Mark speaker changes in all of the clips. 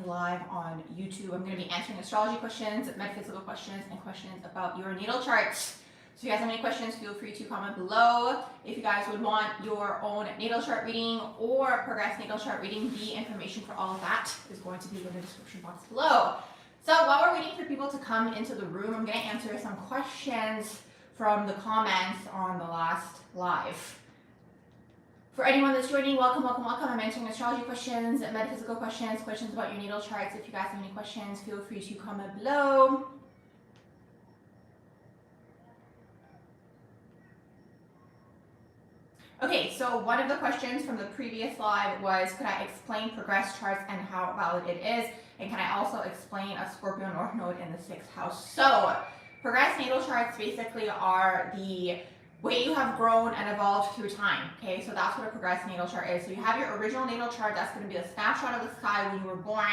Speaker 1: live on YouTube. I'm going to be answering astrology questions, metaphysical questions, and questions about your natal charts. So if you guys have any questions, feel free to comment below. If you guys would want your own natal chart reading or progress natal chart reading, the information for all of that is going to be in the description box below. So while we're waiting for people to come into the room, I'm going to answer some questions from the comments on the last live. For anyone that's joining, welcome, welcome, welcome. I'm answering astrology questions, metaphysical questions, questions about your natal charts. If you guys have any questions, feel free to comment below. Okay, so one of the questions from the previous live was, could I explain progress charts and how valid it is? And can I also explain a Scorpio North Node in the 6th house? So, progress natal charts basically are the way you have grown and evolved through time. Okay, so that's what a progress natal chart is. So you have your original natal chart, that's going to be a snapshot of the sky when you were born,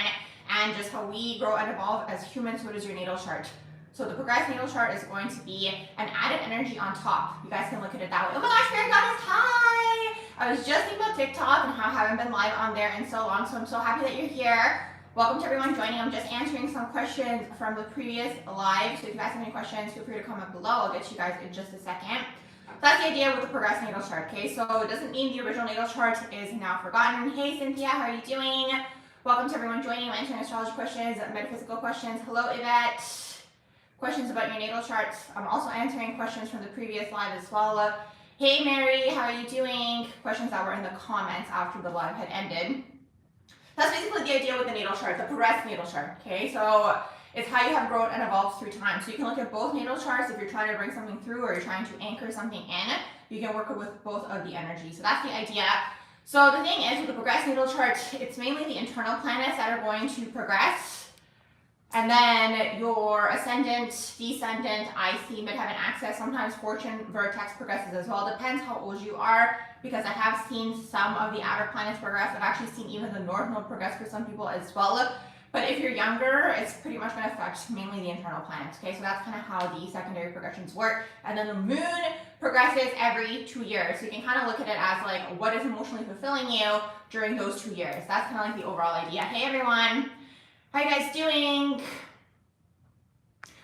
Speaker 1: and just how we grow and evolve as humans. So does your natal chart. So the progress natal chart is going to be an added energy on top. You guys can look at it that way. Oh my gosh, Fairy Goddess, hi! I was just thinking about TikTok and how I haven't been live on there in so long, so I'm so happy that you're here. Welcome to everyone joining. I'm just answering some questions from the previous live. So if you guys have any questions, feel free to comment below. I'll get to you guys in just a second. So that's the idea with the progress natal chart, okay? So it doesn't mean the original natal chart is now forgotten. Hey Cynthia, how are you doing? Welcome to everyone joining. I'm answering astrology questions, metaphysical questions. Hello Yvette. Questions about your natal charts. I'm also answering questions from the previous live as well. Hey Mary, how are you doing? Questions that were in the comments after the live had ended. That's basically the idea with the natal chart, the progress natal chart, okay? So it's how you have grown and evolved through time. So you can look at both natal charts if you're trying to bring something through or you're trying to anchor something in. You can work with both of the energies. So that's the idea. So the thing is with the progress natal chart, it's mainly the internal planets that are going to progress. And then your ascendant, descendant, IC, midheaven axis, sometimes fortune, vertex progresses as well. Depends how old you are, because I have seen some of the outer planets progress. I've actually seen even the North Node progress for some people as well. But if you're younger, it's pretty much going to affect mainly the internal planets. Okay, so that's kind of how the secondary progressions work. And then the moon progresses every 2 years. So you can kind of look at it as like, what is emotionally fulfilling you during those 2 years? That's kind of like the overall idea. Hey everyone. How you guys doing?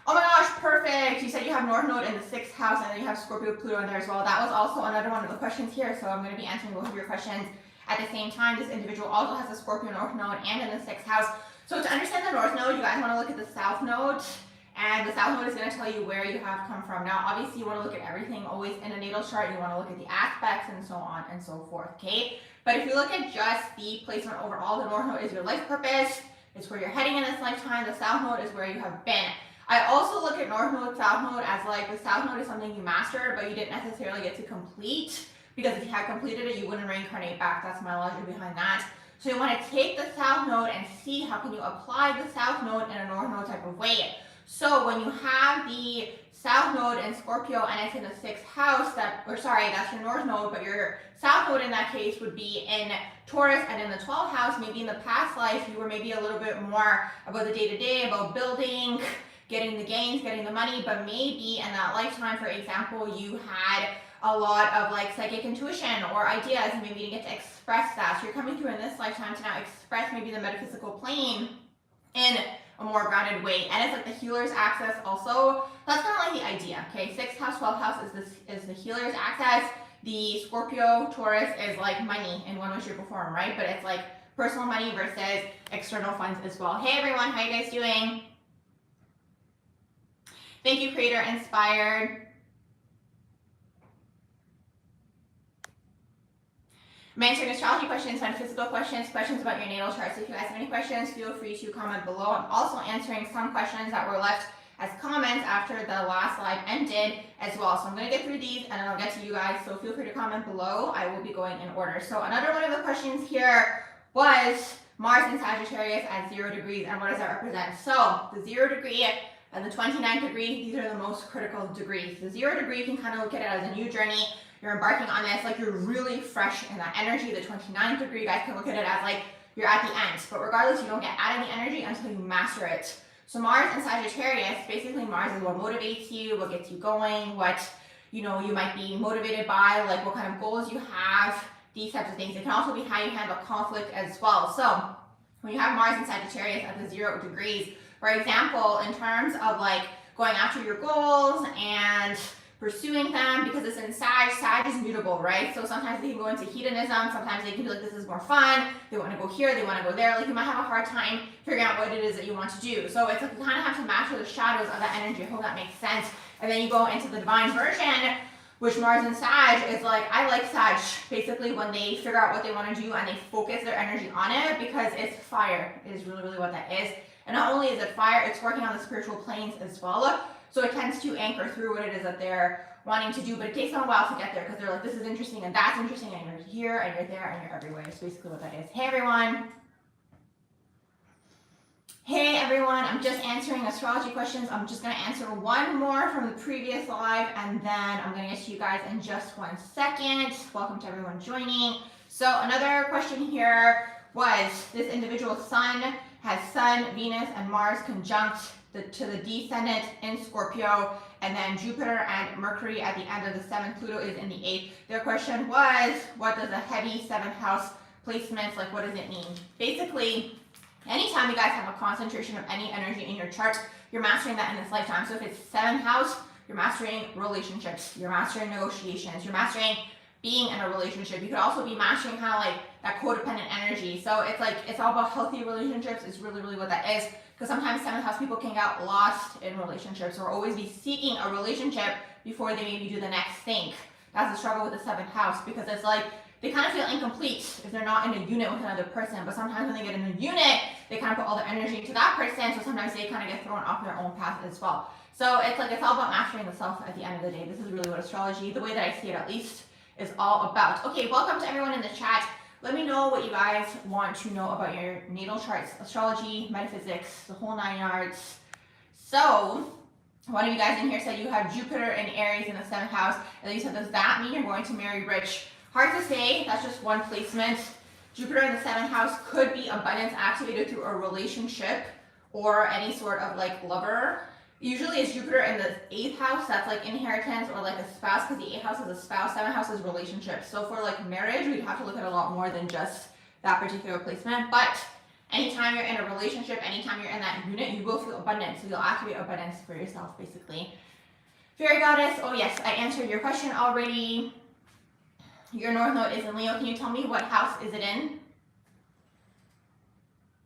Speaker 1: Oh my gosh, perfect. You said you have North Node in the 6th house and then you have Scorpio Pluto in there as well. That was also another one of the questions here. So I'm going to be answering both of your questions at the same time. This individual also has a Scorpio North Node and in the 6th house. So to understand the North Node, you guys want to look at the South Node. And the South Node is going to tell you where you have come from. Now, obviously, you want to look at everything always in a natal chart. You want to look at the aspects and so on and so forth, okay? But if you look at just the placement overall, the North Node is your life purpose. It's where you're heading in this lifetime. The South Node is where you have been. I also look at North Node, South Node as like the South Node is something you mastered, but you didn't necessarily get to complete, because if you had completed it, you wouldn't reincarnate back. That's my logic behind that. So you want to take the South Node and see how can you apply the South Node in a North Node type of way. So when you have the South Node in Scorpio and it's in the 6th house, that's your North Node, but your South Node in that case would be in Taurus and in the 12th house. Maybe in the past life, you were maybe a little bit more about the day-to-day, about building, getting the gains, getting the money, but maybe in that lifetime, for example, you had a lot of like psychic intuition or ideas, and maybe you didn't get to express that. So you're coming through in this lifetime to now express maybe the metaphysical plane in a more grounded way. And it's like the healer's axis also. That's kind of like the idea, okay? 6th house, 12th house is the healer's axis. The Scorpio, Taurus is like money in one way, shape, or form, right? But it's like personal money versus external funds as well. Hey everyone, how you guys doing? Thank you, Creator Inspired. I'm answering astrology questions, metaphysical questions, questions about your natal chart. So if you guys have any questions, feel free to comment below. I'm also answering some questions that were left as comments after the last live ended as well. So I'm going to get through these and then I'll get to you guys. So feel free to comment below. I will be going in order. So another one of the questions here was Mars in Sagittarius at 0 degrees. And what does that represent? So the 0 degree and the 29th degree, these are the most critical degrees. The 0 degree, you can kind of look at it as a new journey. You're embarking on this, like you're really fresh in that energy. The 29th degree, you guys can look at it as like you're at the end. But regardless, you don't get out of the energy until you master it. So Mars in Sagittarius, basically Mars is what motivates you, what gets you going, what you might be motivated by, like what kind of goals you have, these types of things. It can also be how you handle conflict as well. So when you have Mars in Sagittarius at the 0 degrees, for example, in terms of like going after your goals and pursuing them, because it's in Sag is mutable, right? So sometimes they can go into hedonism, sometimes they can be like, this is more fun, they want to go here, they want to go there, like you might have a hard time figuring out what it is that you want to do. So it's like you kind of have to master the shadows of that energy. I hope that makes sense. And then you go into the divine version, which Mars in Sag is like, I like Sag, basically when they figure out what they want to do and they focus their energy on it, because it's fire, is really, really what that is. And not only is it fire, it's working on the spiritual planes as well. So it tends to anchor through what it is that they're wanting to do, but it takes them a while to get there, because they're like, this is interesting and that's interesting, and you're here and you're there and you're everywhere. It's basically what that is. Hey everyone. Hey everyone, I'm just answering astrology questions. I'm just going to answer one more from the previous live, and then I'm going to get to you guys in just 1 second. Welcome to everyone joining. So another question here was, this individual sun has Sun, Venus, and Mars conjunct to the descendant in Scorpio, and then Jupiter and Mercury at the end of the 7th, Pluto is in the 8th. Their question was, what does a heavy 7th house placement, like what does it mean? Basically, anytime you guys have a concentration of any energy in your chart, you're mastering that in this lifetime. So if it's 7th house, you're mastering relationships, you're mastering negotiations, you're mastering being in a relationship. You could also be mastering kind of like that codependent energy. So it's like, it's all about healthy relationships is really, really what that is. Because sometimes 7th house people can get lost in relationships or always be seeking a relationship before they maybe do the next thing. That's the struggle with the 7th house, because it's like they kind of feel incomplete if they're not in a unit with another person. But sometimes when they get in a unit, they kind of put all their energy into that person. So sometimes they kind of get thrown off their own path as well. So it's like, it's all about mastering the self at the end of the day. This is really what astrology, the way that I see it at least, is all about. Okay, welcome to everyone in the chat. Let me know what you guys want to know about your natal charts, astrology, metaphysics, the whole 9 yards. So, one of you guys in here said you have Jupiter and Aries in the 7th house, and then you said, does that mean you're going to marry rich? Hard to say, that's just one placement. Jupiter in the 7th house could be abundance activated through a relationship or any sort of like lover. Usually it's Jupiter in the 8th house, that's like inheritance or like a spouse, because the 8th house is a spouse, 7th house is relationships. So for like marriage, we'd have to look at a lot more than just that particular placement. But anytime you're in a relationship, anytime you're in that unit, you will feel abundance. So you'll activate abundance for yourself, basically. Fairy goddess, oh yes, I answered your question already. Your north node is in Leo. Can you tell me what house is it in?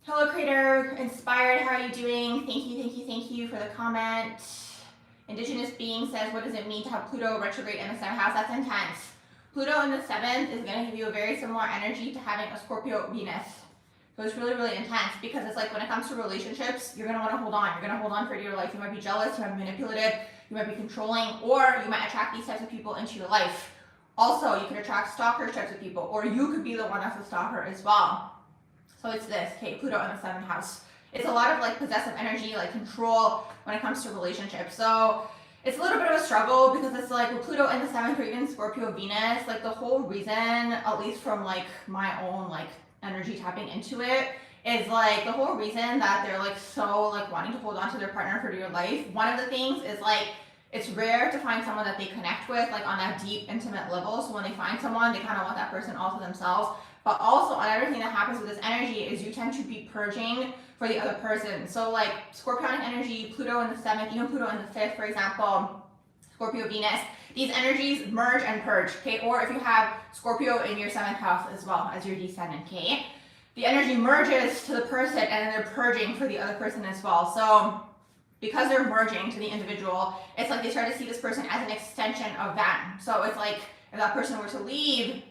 Speaker 1: Hello, Creator Inspired. How are you doing? Thank you for the comment. Indigenous Being says, what does it mean to have Pluto retrograde in the 7th house? That's intense. Pluto in the 7th is going to give you a very similar energy to having a Scorpio Venus. So it's really, really intense, because it's like when it comes to relationships, you're going to want to hold on. You're going to hold on for dear life. You might be jealous, you might be manipulative, you might be controlling, or you might attract these types of people into your life. Also, you could attract stalker types of people, or you could be the one that's a stalker as well. So it's this, okay, Pluto in the 7th house. It's a lot of like possessive energy, like control when it comes to relationships. So it's a little bit of a struggle, because it's like with Pluto in the 7th or even Scorpio Venus, like the whole reason, at least from like my own like energy tapping into it, is like the whole reason that they're like so like wanting to hold on to their partner for dear life. One of the things is like, it's rare to find someone that they connect with like on that deep, intimate level. So when they find someone, they kind of want that person all to themselves. But also on everything that happens with this energy is you tend to be purging for the other person. So like Scorpionic energy, Pluto in the 7th, even Pluto in the 5th, for example, Scorpio Venus, these energies merge and purge, okay? Or if you have Scorpio in your 7th house as well as your descendant, okay? The energy merges to the person, and then they're purging for the other person as well. So because they're merging to the individual, it's like they start to see this person as an extension of them. So it's like if that person were to leave,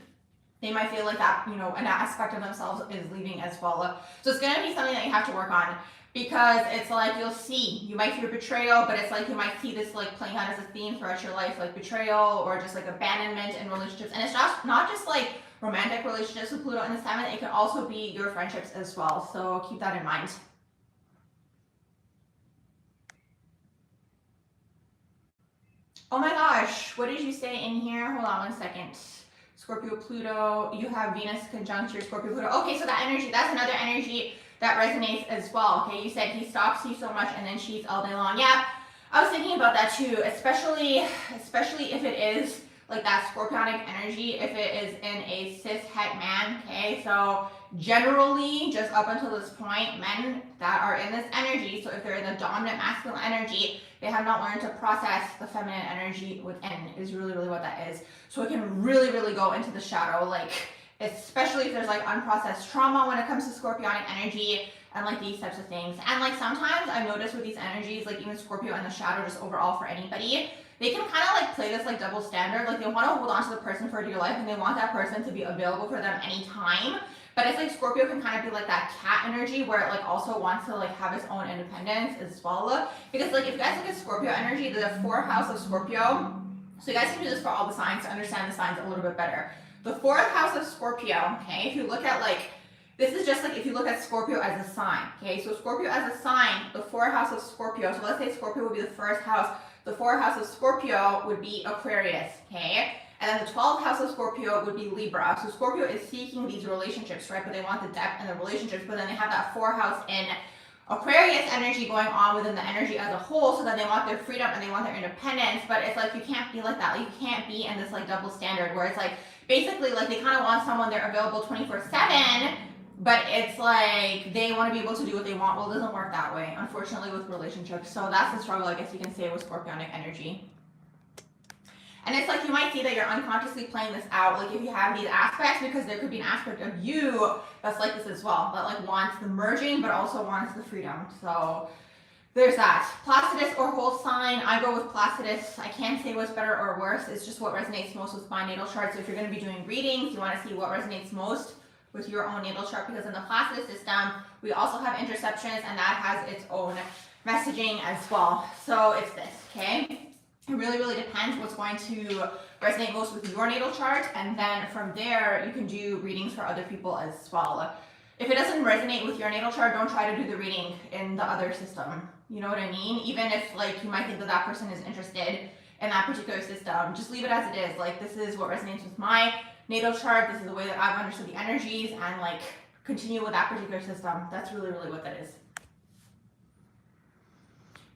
Speaker 1: they might feel like that, you know, an aspect of themselves is leaving as well. So it's going to be something that you have to work on, because it's like you'll see, you might fear betrayal, but it's like you might see this like playing out as a theme throughout your life, like betrayal or just like abandonment in relationships. And it's not just like romantic relationships with Pluto in the 7th, it can also be your friendships as well. So keep that in mind. Oh my gosh, what did you say in here? Hold on 1 second. Scorpio Pluto, you have Venus conjunct your Scorpio Pluto. Okay, so that energy, that's another energy that resonates as well. Okay, you said he stalks you so much and then cheats all day long. Yeah, I was thinking about that too, especially if it is like that scorpionic energy if it is in a cis het man, okay? So generally, just up until this point, men that are in this energy, so if they're in the dominant masculine energy, they have not learned to process the feminine energy within, is really, really what that is. So it can really, really go into the shadow, like, especially if there's like unprocessed trauma when it comes to scorpionic energy and like these types of things. And like sometimes I've noticed with these energies, like even Scorpio and the shadow, just overall for anybody, they can kind of like play this like double standard. Like they want to hold on to the person for dear life and they want that person to be available for them anytime. But it's like Scorpio can kind of be like that cat energy where it like also wants to like have its own independence as well. Because like if you guys look at Scorpio energy, the 4th house of Scorpio, so you guys can do this for all the signs to understand the signs a little bit better. The 4th house of Scorpio, okay, if you look at like, this is just like if you look at Scorpio as a sign, okay, so Scorpio as a sign, the 4th house of Scorpio, so let's say Scorpio would be the 1st house, the 4th house of Scorpio would be Aquarius, okay, and then the 12th house of Scorpio would be Libra. So Scorpio is seeking these relationships, right, but they want the depth and the relationships, but then they have that 4th house in Aquarius energy going on within the energy as a whole, so that they want their freedom and they want their independence, but it's like you can't be like that. Like, you can't be in this like double standard where it's like basically like they kind of want someone they're available 24/7, but it's like they want to be able to do what they want. Well, it doesn't work that way, unfortunately, with relationships. So that's the struggle, I guess you can say, with scorpionic energy. And it's like you might see that you're unconsciously playing this out, like if you have these aspects, because there could be an aspect of you that's like this as well, that like wants the merging but also wants the freedom. So there's that. Placidus or whole sign, I go with Placidus. I can't say what's better or worse. It's just what resonates most with my natal chart. So if you're going to be doing readings, you want to see what resonates most with your own natal chart, because in the Placidus system, we also have interceptions, and that has its own messaging as well. So it's this, okay? It really, really depends what's going to resonate most with your natal chart, and then from there, you can do readings for other people as well. If it doesn't resonate with your natal chart, don't try to do the reading in the other system. You know what I mean? Even if like you might think that that person is interested in that particular system, just leave it as it is. Like, this is what resonates with my natal chart. This is the way that I've understood the energies, and like continue with that particular system. That's really, really what that is.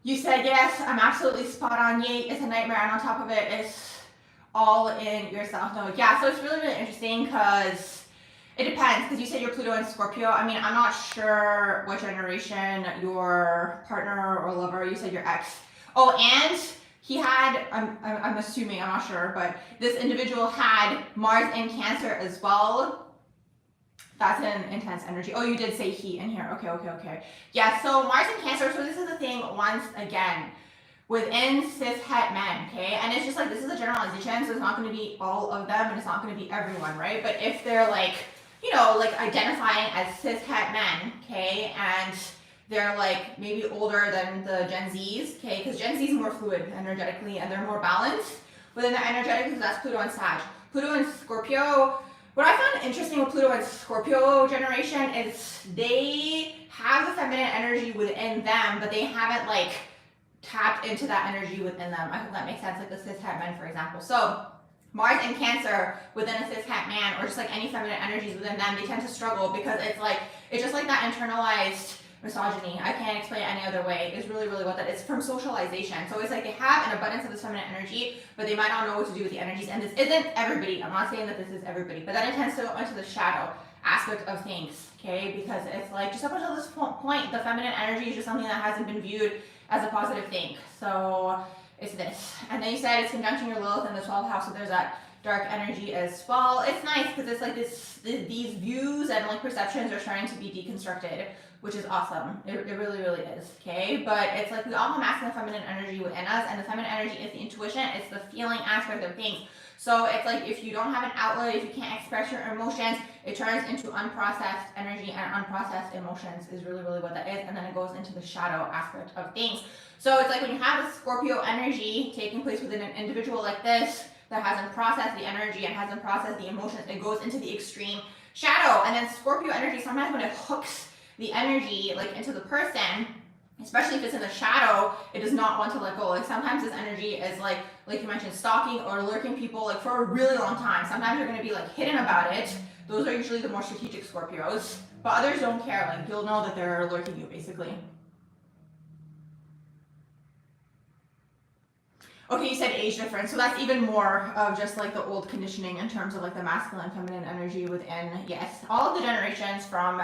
Speaker 1: You said, yes, I'm absolutely spot on. Yay, it's a nightmare, and on top of it, it's all in your South Node. Yeah, so it's really, really interesting because it depends, because you said you're Pluto and Scorpio. I mean, I'm not sure what generation your partner or lover, you said your ex. Oh, and he had, I'm assuming, I'm not sure, but this individual had Mars in Cancer as well. That's an intense energy. Oh, you did say he in here. Okay. Yeah, so Mars in Cancer, so this is the thing, once again, within cis het men, okay? And it's just like, this is a generalization, so it's not going to be all of them, and it's not going to be everyone, right? But if they're like, you know, like identifying as cis het men, okay, and they're like maybe older than the Gen Zs, okay, because Gen Z is more fluid energetically, and they're more balanced within the energetic, because that's Pluto and Sag. Pluto and Scorpio, what I found interesting with Pluto and Scorpio generation is they have the feminine energy within them, but they haven't like tapped into that energy within them. I hope that makes sense, like the cis het men, for example. So Mars in Cancer within a cis het man, or just like any feminine energies within them, they tend to struggle because it's just like that internalized misogyny. I can't explain it any other way. It's really, really what that is, from socialization. So it's like they have an abundance of this feminine energy, but they might not know what to do with the energies. And this isn't everybody. I'm not saying that this is everybody, but then it tends to go into the shadow aspect of things, okay? Because it's like, just up until this point, the feminine energy is just something that hasn't been viewed as a positive thing. So it's this. And then you said it's conjunction your Lilith in the 12th house, so there's that dark energy as well. It's nice because it's like these views and like perceptions are starting to be deconstructed, which is awesome. It really, really is, okay? But it's like we all have masculine and feminine energy within us, and the feminine energy is the intuition, it's the feeling aspect of things. So it's like if you don't have an outlet, if you can't express your emotions, it turns into unprocessed energy, and unprocessed emotions is really, really what that is, and then it goes into the shadow aspect of things. So it's like when you have a Scorpio energy taking place within an individual like this, that hasn't processed the energy and hasn't processed the emotions, it goes into the extreme shadow. And then Scorpio energy, sometimes when it hooks the energy like into the person, especially if it's in the shadow, it does not want to let go. Like sometimes this energy is like you mentioned, stalking or lurking people like for a really long time. Sometimes you're going to be like hidden about it. Those are usually the more strategic Scorpios, but others don't care. Like you'll know that they're lurking you basically. Okay, you said age difference, so that's even more of just like the old conditioning in terms of like the masculine, feminine energy within, yes, all of the generations from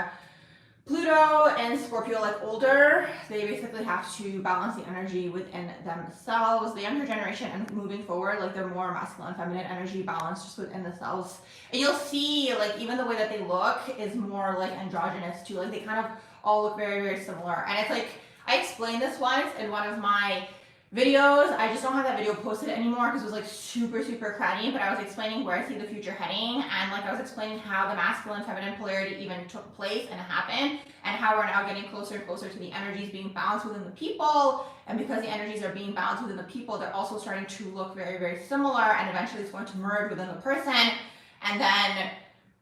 Speaker 1: Pluto and Scorpio, like older, they basically have to balance the energy within themselves. The younger generation and moving forward, like they're more masculine, feminine energy balanced just within themselves. And you'll see like even the way that they look is more like androgynous too. Like they kind of all look very, very similar. And it's like, I explained this once in one of my videos. I just don't have that video posted anymore because it was like super, super cruddy, but I was explaining where I see the future heading, and like I was explaining how the masculine feminine polarity even took place and happened, and how we're now getting closer and closer to the energies being balanced within the people. And because the energies are being balanced within the people, they're also starting to look very, very similar, and eventually it's going to merge within the person, and then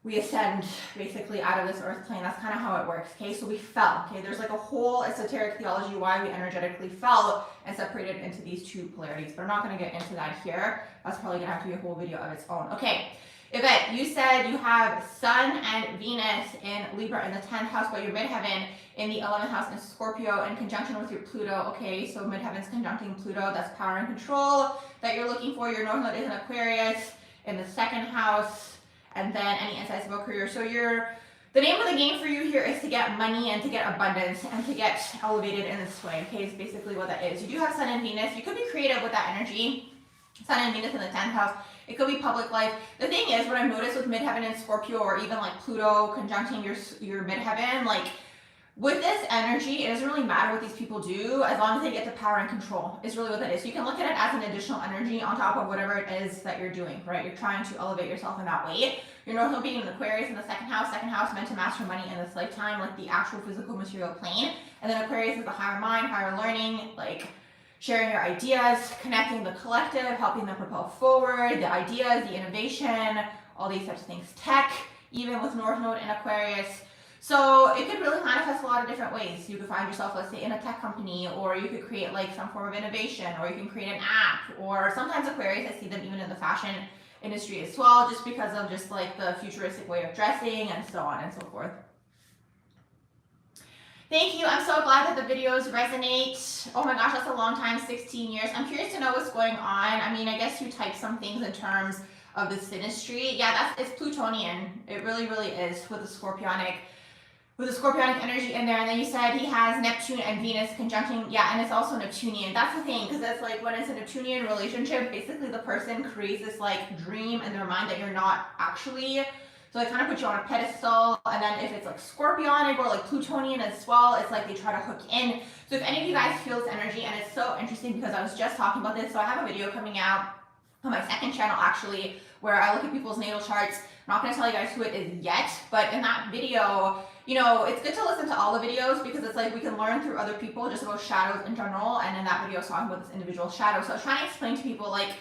Speaker 1: we ascend basically out of this earth plane. That's kind of how it works. Okay, so we fell. Okay, there's like a whole esoteric theology why we energetically fell and separated into these two polarities, but I'm not going to get into that here. That's probably going to have to be a whole video of its own. Okay, Yvette, you said you have Sun and Venus in Libra in the 10th house, but your midheaven in the 11th house in Scorpio in conjunction with your Pluto. Okay, so midheaven's conjuncting Pluto. That's power and control that you're looking for. Your north node is in Aquarius in the 2nd house. And then any insights about career. So the name of the game for you here is to get money and to get abundance and to get elevated in this way. Okay, it's basically what that is. You do have Sun and Venus. You could be creative with that energy. Sun and Venus in the 10th house. It could be public life. The thing is, what I've noticed with midheaven and Scorpio, or even like Pluto conjuncting your midheaven, like with this energy, it doesn't really matter what these people do as long as they get the power and control is really what that is. So you can look at it as an additional energy on top of whatever it is that you're doing, right? You're trying to elevate yourself in that way. Your north node being in Aquarius in the 2nd house meant to master money in this lifetime, like the actual physical material plane. And then Aquarius is the higher mind, higher learning, like sharing your ideas, connecting the collective, helping them propel forward, the ideas, the innovation, all these types of things. Tech, even with north node in Aquarius. So it could really manifest a lot of different ways. You could find yourself, let's say, in a tech company, or you could create like some form of innovation, or you can create an app, or sometimes Aquarius, I see them even in the fashion industry as well, just because of just like the futuristic way of dressing and so on and so forth. Thank you. I'm so glad that the videos resonate. Oh my gosh, that's a long time, 16 years. I'm curious to know what's going on. I mean, I guess you type some things in terms of the synastry. Yeah, it's Plutonian. It really, really is with the Scorpionic energy in there. And then you said he has Neptune and Venus conjuncting, yeah, and it's also Neptunian. That's the thing, because it's like when it's a Neptunian relationship, basically the person creates this like dream in their mind that you're not actually, so they kind of put you on a pedestal. And then if it's like Scorpionic or like Plutonian as well, it's like they try to hook in. So if any of you guys feel this energy, and it's so interesting because I was just talking about this, so I have a video coming out on my 2nd channel actually, where I look at people's natal charts. I'm not going to tell you guys who it is yet, but in that video, you know, it's good to listen to all the videos because it's like we can learn through other people just about shadows in general. And in that video, I was talking about this individual shadow. So I was trying to explain to people like,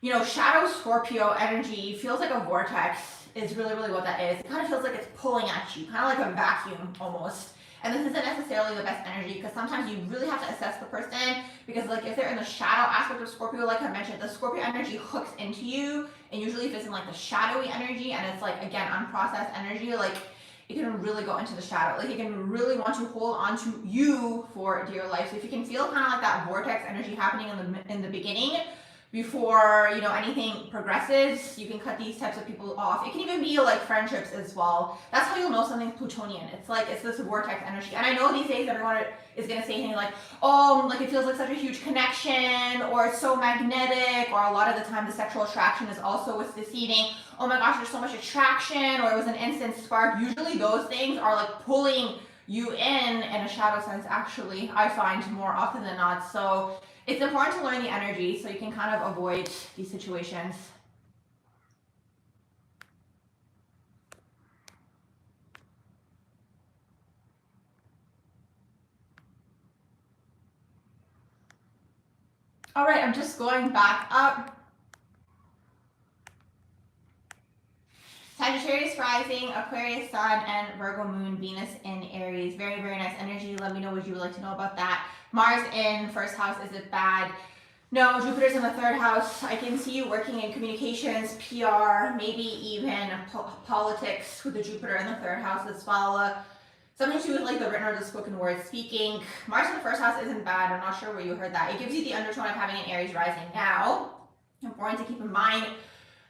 Speaker 1: you know, shadow Scorpio energy feels like a vortex is really, really what that is. It kind of feels like it's pulling at you, kind of like a vacuum almost. And this isn't necessarily the best energy because sometimes you really have to assess the person because like if they're in the shadow aspect of Scorpio, like I mentioned, the Scorpio energy hooks into you, and usually if it's in like the shadowy energy and it's like, again, unprocessed energy, like it can really go into the shadow. Like it can really want to hold on to you for dear life. So if you can feel kind of like that vortex energy happening in the beginning, before, you know, anything progresses, you can cut these types of people off. It can even be like friendships as well. That's how you'll know something's Plutonian. It's like, it's this vortex energy. And I know these days everyone is going to say things like, oh, like it feels like such a huge connection, or it's so magnetic, or a lot of the time the sexual attraction is also what's deceiving. Oh my gosh, there's so much attraction, or it was an instant spark. Usually those things are like pulling you in a shadow sense, actually, I find more often than not. So it's important to learn the energy so you can kind of avoid these situations. All right, I'm just going back up. Sagittarius rising, Aquarius sun, and Virgo moon, Venus in Aries. Very, very nice energy. Let me know what you would like to know about that. Mars in 1st house, is it bad? No, Jupiter's in the 3rd house. I can see you working in communications, PR, maybe even politics with the Jupiter in the 3rd house as well. something to do with like the written or the spoken word, speaking. Mars in the first house isn't bad. I'm not sure where you heard that. It gives you the undertone of having an Aries rising. Now, important to keep in mind,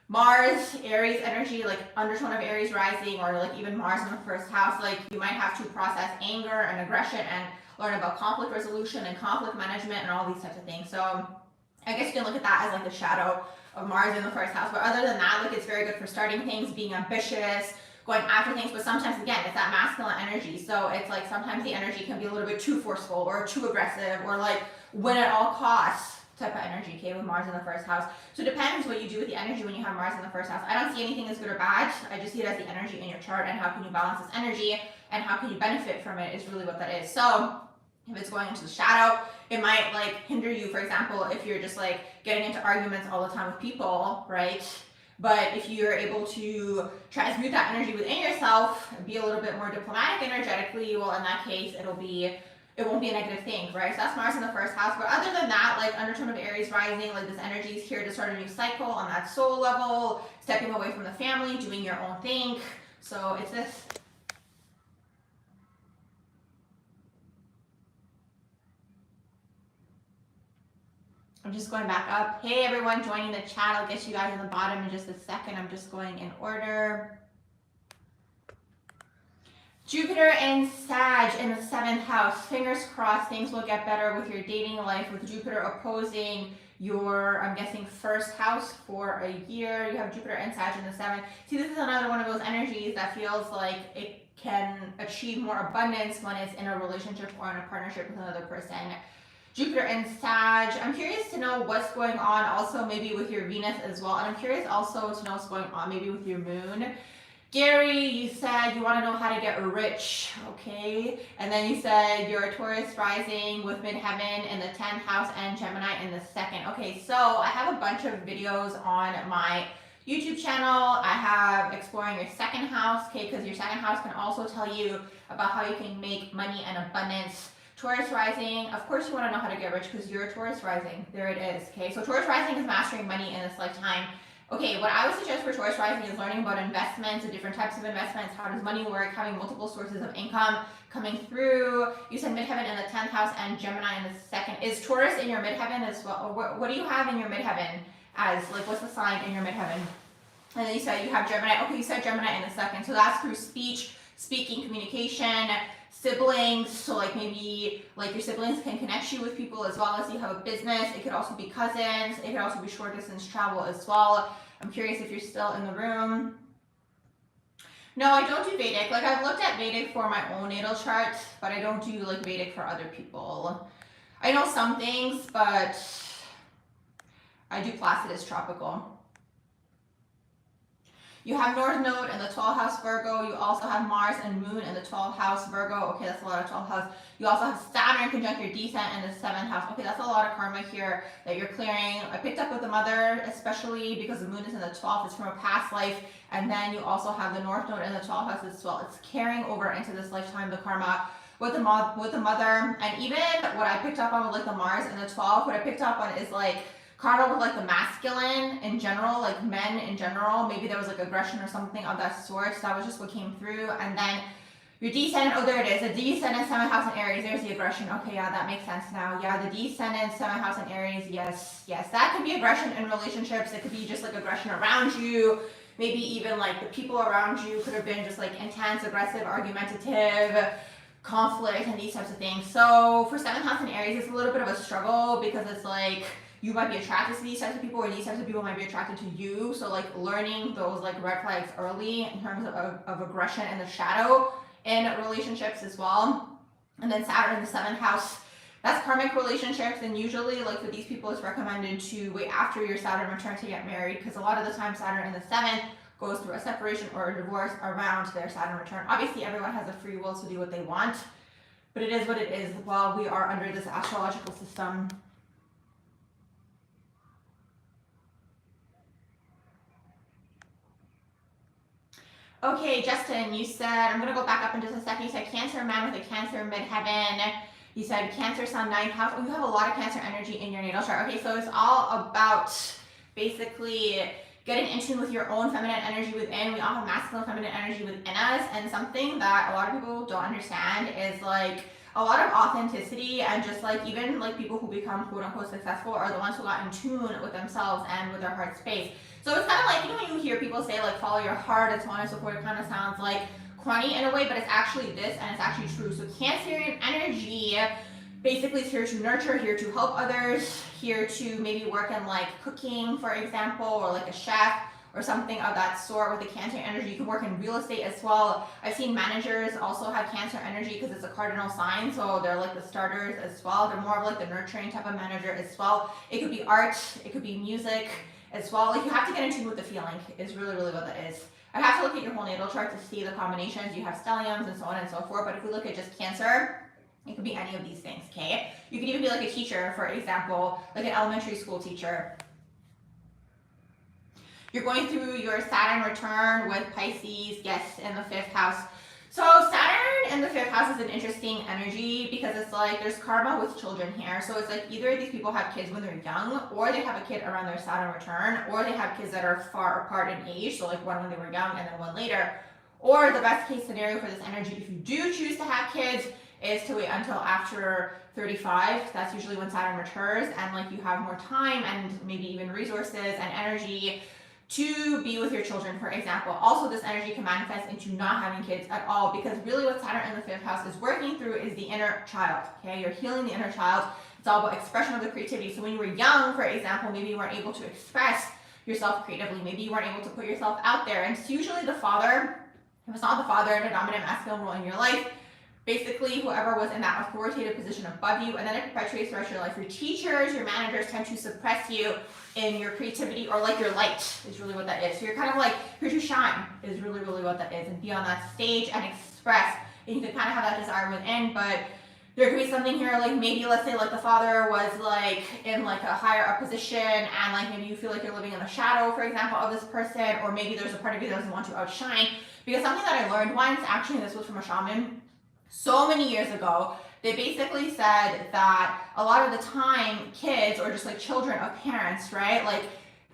Speaker 1: Mars, Aries energy, like undertone of Aries rising, or like even Mars in the first house, like you might have to process anger and aggression and learn about conflict resolution and conflict management and all these types of things. So I guess you can look at that as like the shadow of Mars in the first house. But other than that, like it's very good for starting things, being ambitious, going after things. But sometimes, again, it's that masculine energy. So it's like sometimes the energy can be a little bit too forceful or too aggressive or like win at all costs type of energy, okay, with Mars in the first house. So it depends what you do with the energy when you have Mars in the first house. I don't see anything as good or bad. I just see it as the energy in your chart, and how can you balance this energy and how can you benefit from it is really what that is. So if it's going into the shadow, it might like hinder you, for example, if you're just like getting into arguments all the time with people, right? But if you're able to transmute that energy within yourself, be a little bit more diplomatic energetically, well, in that case, it won't be a negative thing, right? So that's Mars in the first house. But other than that, like undertone of Aries rising, like this energy is here to start a new cycle on that soul level, stepping away from the family, doing your own thing. So it's this. I'm just going back up. Hey everyone joining the chat. I'll get you guys in the bottom in just a second. I'm just going in order. Jupiter and Sag in the 7th house. Fingers crossed things will get better with your dating life, with Jupiter opposing your, I'm guessing, first house for a year. You have Jupiter and Sag in the 7th. See, this is another one of those energies that feels like it can achieve more abundance when it's in a relationship or in a partnership with another person. Jupiter and Sag. I'm curious to know what's going on also maybe with your Venus as well. And I'm curious also to know what's going on maybe with your moon. Gary, you said you want to know how to get rich, okay? And then you said you're a Taurus rising with midheaven in the 10th house and Gemini in the 2nd. Okay, so I have a bunch of videos on my YouTube channel. I have exploring your 2nd house, okay? Because your 2nd house can also tell you about how you can make money and abundance. Taurus rising, of course you want to know how to get rich because you're a Taurus rising. There it is, okay? So Taurus rising is mastering money in this lifetime. Okay, what I would suggest for Taurus rising is learning about investments, the different types of investments, how does money work, having multiple sources of income coming through. You said midheaven in the 10th house and Gemini in the 2nd. Is Taurus in your midheaven as well? Or what do you have in your midheaven as, like, what's the sign in your midheaven? And then you said you have Gemini. Okay, you said Gemini in the 2nd. So that's through speech, speaking, communication, siblings. So like maybe like your siblings can connect you with people as well as you have a business. It could also be cousins. It could also be short distance travel as well. I'm curious if you're still in the room. No, I don't do Vedic. Like I've looked at Vedic for my own natal chart, but I don't do like Vedic for other people. I know some things, but I do Placidus tropical. You have North Node in the 12th house Virgo. You also have Mars and Moon in the 12th house Virgo. Okay, that's a lot of 12th house. You also have Saturn conjunct your descent in the 7th house. Okay, that's a lot of karma here that you're clearing. I picked up with the mother, especially because the Moon is in the 12th. It's from a past life. And then you also have the North Node in the 12th house as well. It's carrying over into this lifetime, the karma with the mother. And even what I picked up on with like the Mars in the 12th, what I picked up on is like karma with like the masculine in general, like men in general. Maybe there was like aggression or something of that sort. So that was just what came through. And then your descendant, oh there it is, the descendant 7th house in Aries. There's the aggression. Okay, yeah, that makes sense now. Yeah, the descendant 7th house in Aries. Yes, yes, that could be aggression in relationships. It could be just like aggression around you. Maybe even like the people around you could have been just like intense, aggressive, argumentative, conflict, and these types of things. So for 7th house in Aries, it's a little bit of a struggle because it's like you might be attracted to these types of people, or these types of people might be attracted to you. So like learning those like red flags early in terms of aggression in the shadow in relationships as well. And then Saturn in the 7th house, that's karmic relationships. And usually like for these people, it's recommended to wait after your Saturn return to get married, because a lot of the time Saturn in the 7th goes through a separation or a divorce around their Saturn return. Obviously everyone has a free will to do what they want, but it is what it is while we are under this astrological system. Okay, Justin, you said, I'm going to go back up in just a second. You said Cancer man with a Cancer midheaven. You said Cancer sun 9th house. Oh, you have a lot of Cancer energy in your natal chart. Okay, so it's all about basically getting in tune with your own feminine energy within. We all have masculine feminine energy within us, and something that a lot of people don't understand is like a lot of authenticity, and just like even like people who become quote unquote successful are the ones who got in tune with themselves and with their heart space. So it's kind of like, you know, when you hear people say like follow your heart and so on and so forth, it kind of sounds like corny in a way, but it's actually this, and it's actually true. So Cancerian energy basically is here to nurture, here to help others, here to maybe work in like cooking, for example, or like a chef or something of that sort. With the Cancer energy, you can work in real estate as well. I've seen managers also have Cancer energy because it's a cardinal sign, so they're like the starters as well. They're more of like the nurturing type of manager as well. It could be art, it could be music as well. Like you have to get in tune with the feeling is really, really what that is. I have to look at your whole natal chart to see the combinations. You have stelliums and so on and so forth, but if we look at just Cancer, it could be any of these things, okay? You could even be like a teacher, for example, like an elementary school teacher. You're going through your Saturn return with Pisces, yes, in the 5th house. So Saturn in the 5th house is an interesting energy because it's like there's karma with children here. So it's like either these people have kids when they're young, or they have a kid around their Saturn return, or they have kids that are far apart in age, so like one when they were young and then one later. Or the best case scenario for this energy, if you do choose to have kids, is to wait until after 35. That's usually when Saturn returns, and like you have more time and maybe even resources and energy to be with your children, for example. Also, this energy can manifest into not having kids at all, because really what Saturn in the 5th house is working through is the inner child, okay? You're healing the inner child. It's all about expression of the creativity. So when you were young, for example, maybe you weren't able to express yourself creatively. Maybe you weren't able to put yourself out there. And it's usually the father, if it's not the father in a dominant masculine role in your life, basically whoever was in that authoritative position above you, and then it perpetuates the rest of your life. Your teachers, your managers tend to suppress you in your creativity, or like your light is really what that is. So you're kind of like, here to shine is really, really what that is, and be on that stage and express. And you can kind of have that desire within, but there could be something here, like maybe let's say like the father was like in like a higher up position, and like maybe you feel like you're living in the shadow, for example, of this person, or maybe there's a part of you that doesn't want to outshine. Because something that I learned once, actually this was from a shaman, so many years ago, they basically said that a lot of the time kids, or just like children of parents, right, like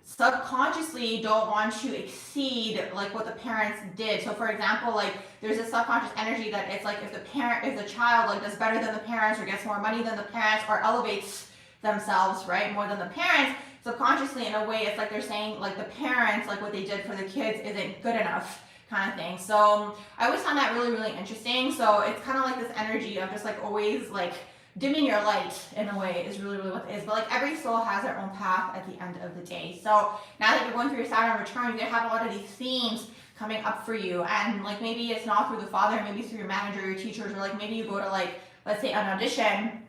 Speaker 1: subconsciously don't want to exceed like what the parents did. So for example, like there's a subconscious energy that it's like if the child like does better than the parents, or gets more money than the parents, or elevates themselves, right, more than the parents, subconsciously in a way it's like they're saying like the parents, like what they did for the kids isn't good enough, kind of thing. So I always found that really, really interesting. So it's kind of like this energy of just like always like dimming your light in a way is really, really what it is. But like every soul has their own path at the end of the day. So now that you're going through your Saturn return, you're gonna have a lot of these themes coming up for you. And like maybe it's not through the father, maybe it's through your manager, your teachers, or like maybe you go to like, let's say an audition,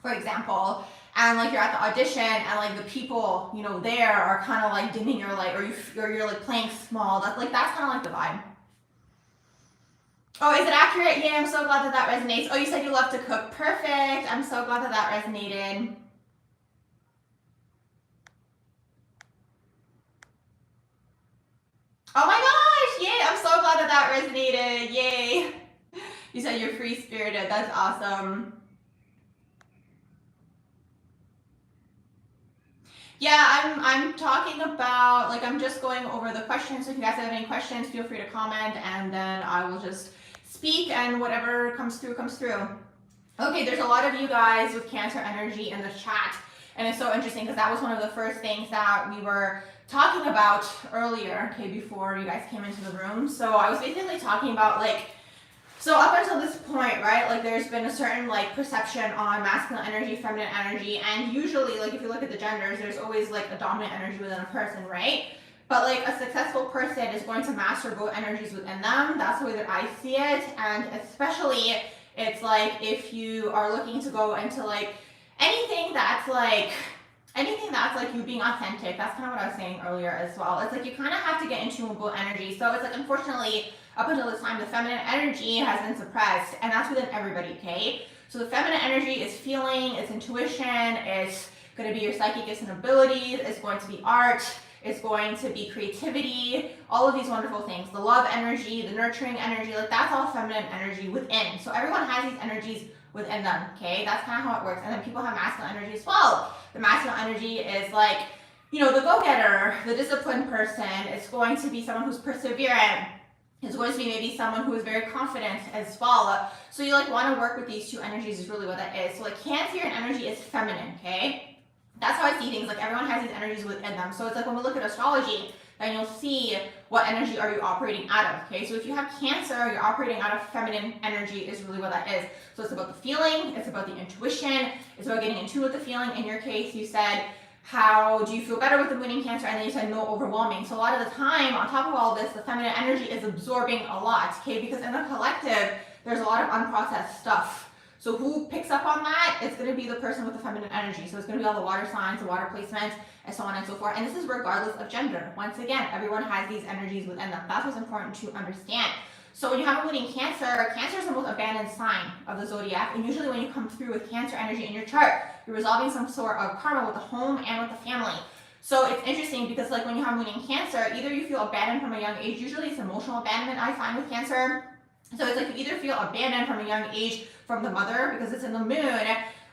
Speaker 1: for example, and like you're at the audition and like the people, you know, there are kind of like dimming your light, or you're like playing small. That's kind of like the vibe. Oh, is it accurate? Yeah, I'm so glad that that resonates. Oh, you said you love to cook. Perfect. I'm so glad that that resonated. Oh my gosh, yay. I'm so glad that that resonated. Yay. You said you're free-spirited. That's awesome. Yeah, I'm talking about, like, I'm just going over the questions. So if you guys have any questions, feel free to comment, and then I will just speak, and whatever comes through, comes through. Okay, there's a lot of you guys with Cancer energy in the chat, and it's so interesting because that was one of the first things that we were talking about earlier, okay, before you guys came into the room. So I was basically talking about, like, so up until this point, right, like there's been a certain like perception on masculine energy, feminine energy, and usually like if you look at the genders, there's always like a dominant energy within a person, right? But like a successful person is going to master both energies within them. That's the way that I see it. And especially it's like if you are looking to go into like anything that's like you being authentic. That's kind of what I was saying earlier as well. It's like you kind of have to get in tune with both energies. So it's like, unfortunately, up until this time, the feminine energy has been suppressed, and that's within everybody, okay? So the feminine energy is feeling, it's intuition, it's going to be your psychic gifts and abilities, it's going to be art, it's going to be creativity, all of these wonderful things. The love energy, the nurturing energy, like that's all feminine energy within. So everyone has these energies within them, okay? That's kind of how it works. And then people have masculine energy as well. The masculine energy is like the go-getter, the disciplined person. It's going to be someone who's perseverant. It's going to be maybe someone who is very confident as well. So you want to work with these two energies is really what that is. So Cancer energy is feminine, okay? That's how I see things. Everyone has these energies within them. So it's when we look at astrology, then you'll see what energy are you operating out of, okay? So if you have Cancer, you're operating out of feminine energy is really what that is. So it's about the feeling, it's about the intuition, it's about getting in tune with the feeling. In your case, you said, how do you feel better with the moon in Cancer? And then you said no overwhelming. So a lot of the time, on top of all this, the feminine energy is absorbing a lot, okay? Because in the collective, there's a lot of unprocessed stuff. So who picks up on that? It's going to be the person with the feminine energy. So it's going to be all the water signs, the water placement, and so on and so forth. And this is regardless of gender. Once again, everyone has these energies within them. That's what's important to understand. So when you have a moon in Cancer, Cancer is the most abandoned sign of the zodiac. And usually when you come through with Cancer energy in your chart, you're resolving some sort of karma with the home and with the family. So it's interesting because when you have moon in Cancer, either you feel abandoned from a young age. Usually it's emotional abandonment I find with Cancer. So it's you either feel abandoned from a young age from the mother because it's in the moon,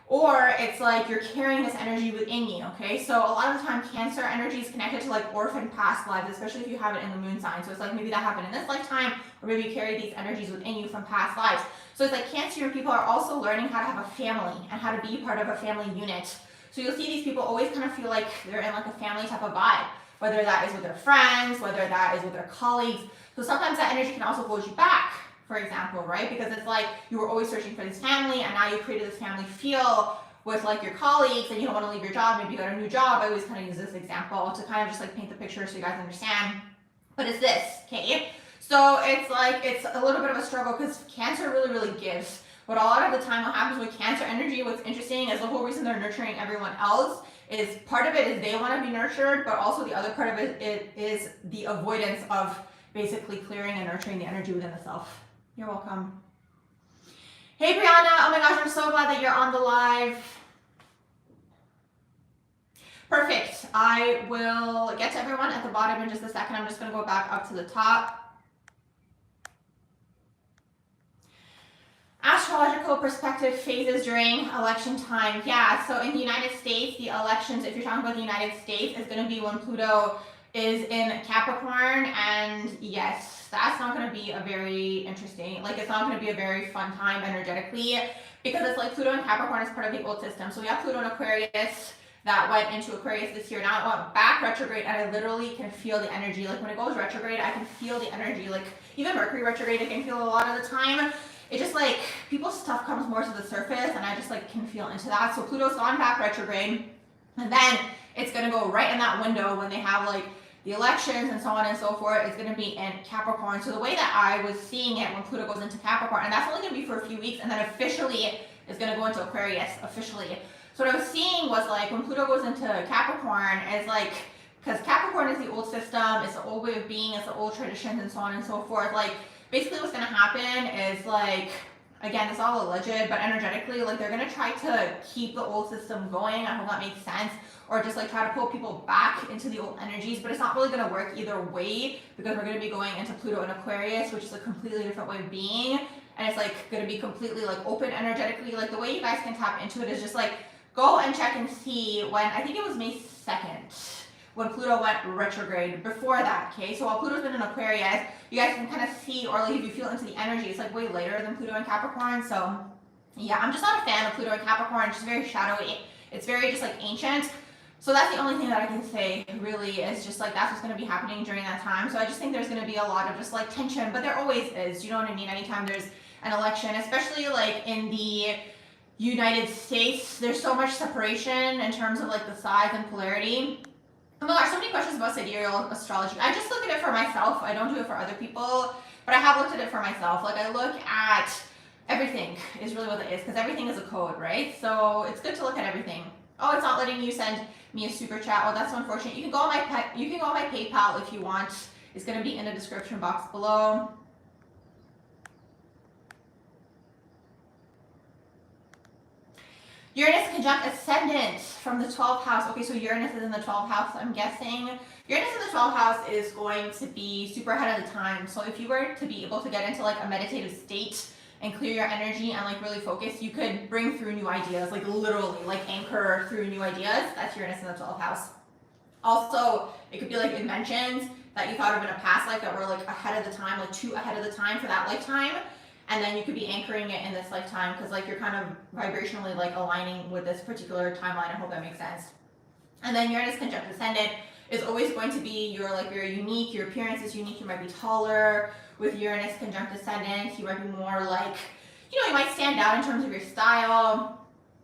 Speaker 1: or it's you're carrying this energy within you, okay? So a lot of the time Cancer energy is connected to orphan past lives, especially if you have it in the moon sign. So it's maybe that happened in this lifetime, or maybe you carry these energies within you from past lives. So it's Cancer people are also learning how to have a family and how to be part of a family unit. So you'll see these people always kind of feel like they're in a family type of vibe, whether that is with their friends, whether that is with their colleagues. So sometimes that energy can also hold you back, for example, right? Because it's you were always searching for this family, and now you created this family feel with your colleagues, and you don't want to leave your job. Maybe you got a new job. I always kind of use this example to kind of just paint the picture so you guys understand. But it's this, okay? So it's it's a little bit of a struggle because Cancer really gives. But a lot of the time what happens with Cancer energy, what's interesting is the whole reason they're nurturing everyone else is part of it is they want to be nurtured, but also the other part of it is the avoidance of basically clearing and nurturing the energy within the self. You're welcome. Hey Brianna, oh my gosh, I'm so glad that you're on the live. Perfect. I will get to everyone at the bottom in just a second. I'm just going to go back up to the top. Astrological perspective phases during election time. Yeah, so in the United States, the elections, if you're talking about the United States, is going to be when Pluto is in Capricorn, and yes, that's not going to be a very interesting, it's not going to be a very fun time energetically, because it's Pluto and Capricorn is part of the old system. So we have Pluto in Aquarius that went into Aquarius this year. Now it went back retrograde, and I literally can feel the energy. When it goes retrograde, I can feel the energy. Even Mercury retrograde, I can feel a lot of the time. It just people's stuff comes more to the surface, and I just can feel into that. So Pluto's gone back retrograde, and then it's going to go right in that window when they have the elections and so on and so forth. It's going to be in Capricorn. So the way that I was seeing it when Pluto goes into Capricorn, and that's only going to be for a few weeks, and then officially it's going to go into Aquarius officially. So what I was seeing was when Pluto goes into Capricorn, is because Capricorn is the old system, it's the old way of being, it's the old traditions and so on and so forth. Basically what's going to happen is again, it's all alleged, but energetically, they're going to try to keep the old system going. I hope that makes sense. Or just try to pull people back into the old energies, but it's not really going to work either way, because we're going to be going into Pluto in Aquarius, which is a completely different way of being, and it's going to be completely open energetically. The way you guys can tap into it is just go and check and see when, I think it was May 2nd, when Pluto went retrograde. Before that, okay? So while Pluto's been in Aquarius, you guys can kind of see, or if you feel into the energy, it's way later than Pluto and Capricorn. So yeah, I'm just not a fan of Pluto and Capricorn. It's just very shadowy. It's very just ancient. So that's the only thing that I can say really is just that's what's going to be happening during that time. So I just think there's going to be a lot of just tension, but there always is. You know what I mean? Anytime there's an election, especially in the United States, there's so much separation in terms of the size and polarity. Oh my gosh, so many questions about sidereal astrology. I just look at it for myself. I don't do it for other people, but I have looked at it for myself. I look at everything is really what it is, because everything is a code, right? So it's good to look at everything. Oh, it's not letting you send me a super chat. Oh, that's so unfortunate. You can go on my PayPal if you want. It's going to be in the description box below. Uranus conjunct ascendant from the 12th house. Okay, so Uranus is in the 12th house, I'm guessing. Uranus in the 12th house is going to be super ahead of the time. So if you were to be able to get into a meditative state and clear your energy and really focus, you could bring through new ideas, literally anchor through new ideas. That's Uranus in the 12th house. Also, it could be like inventions that you thought of in a past life that were like ahead of the time, like too ahead of the time for that lifetime. And then you could be anchoring it in this lifetime because like you're kind of vibrationally like aligning with this particular timeline. I hope that makes sense. And then Uranus conjunct Ascendant is always going to be you're unique, your appearance is unique, you might be taller. With Uranus conjunct Ascendant, you might be more like, you might stand out in terms of your style.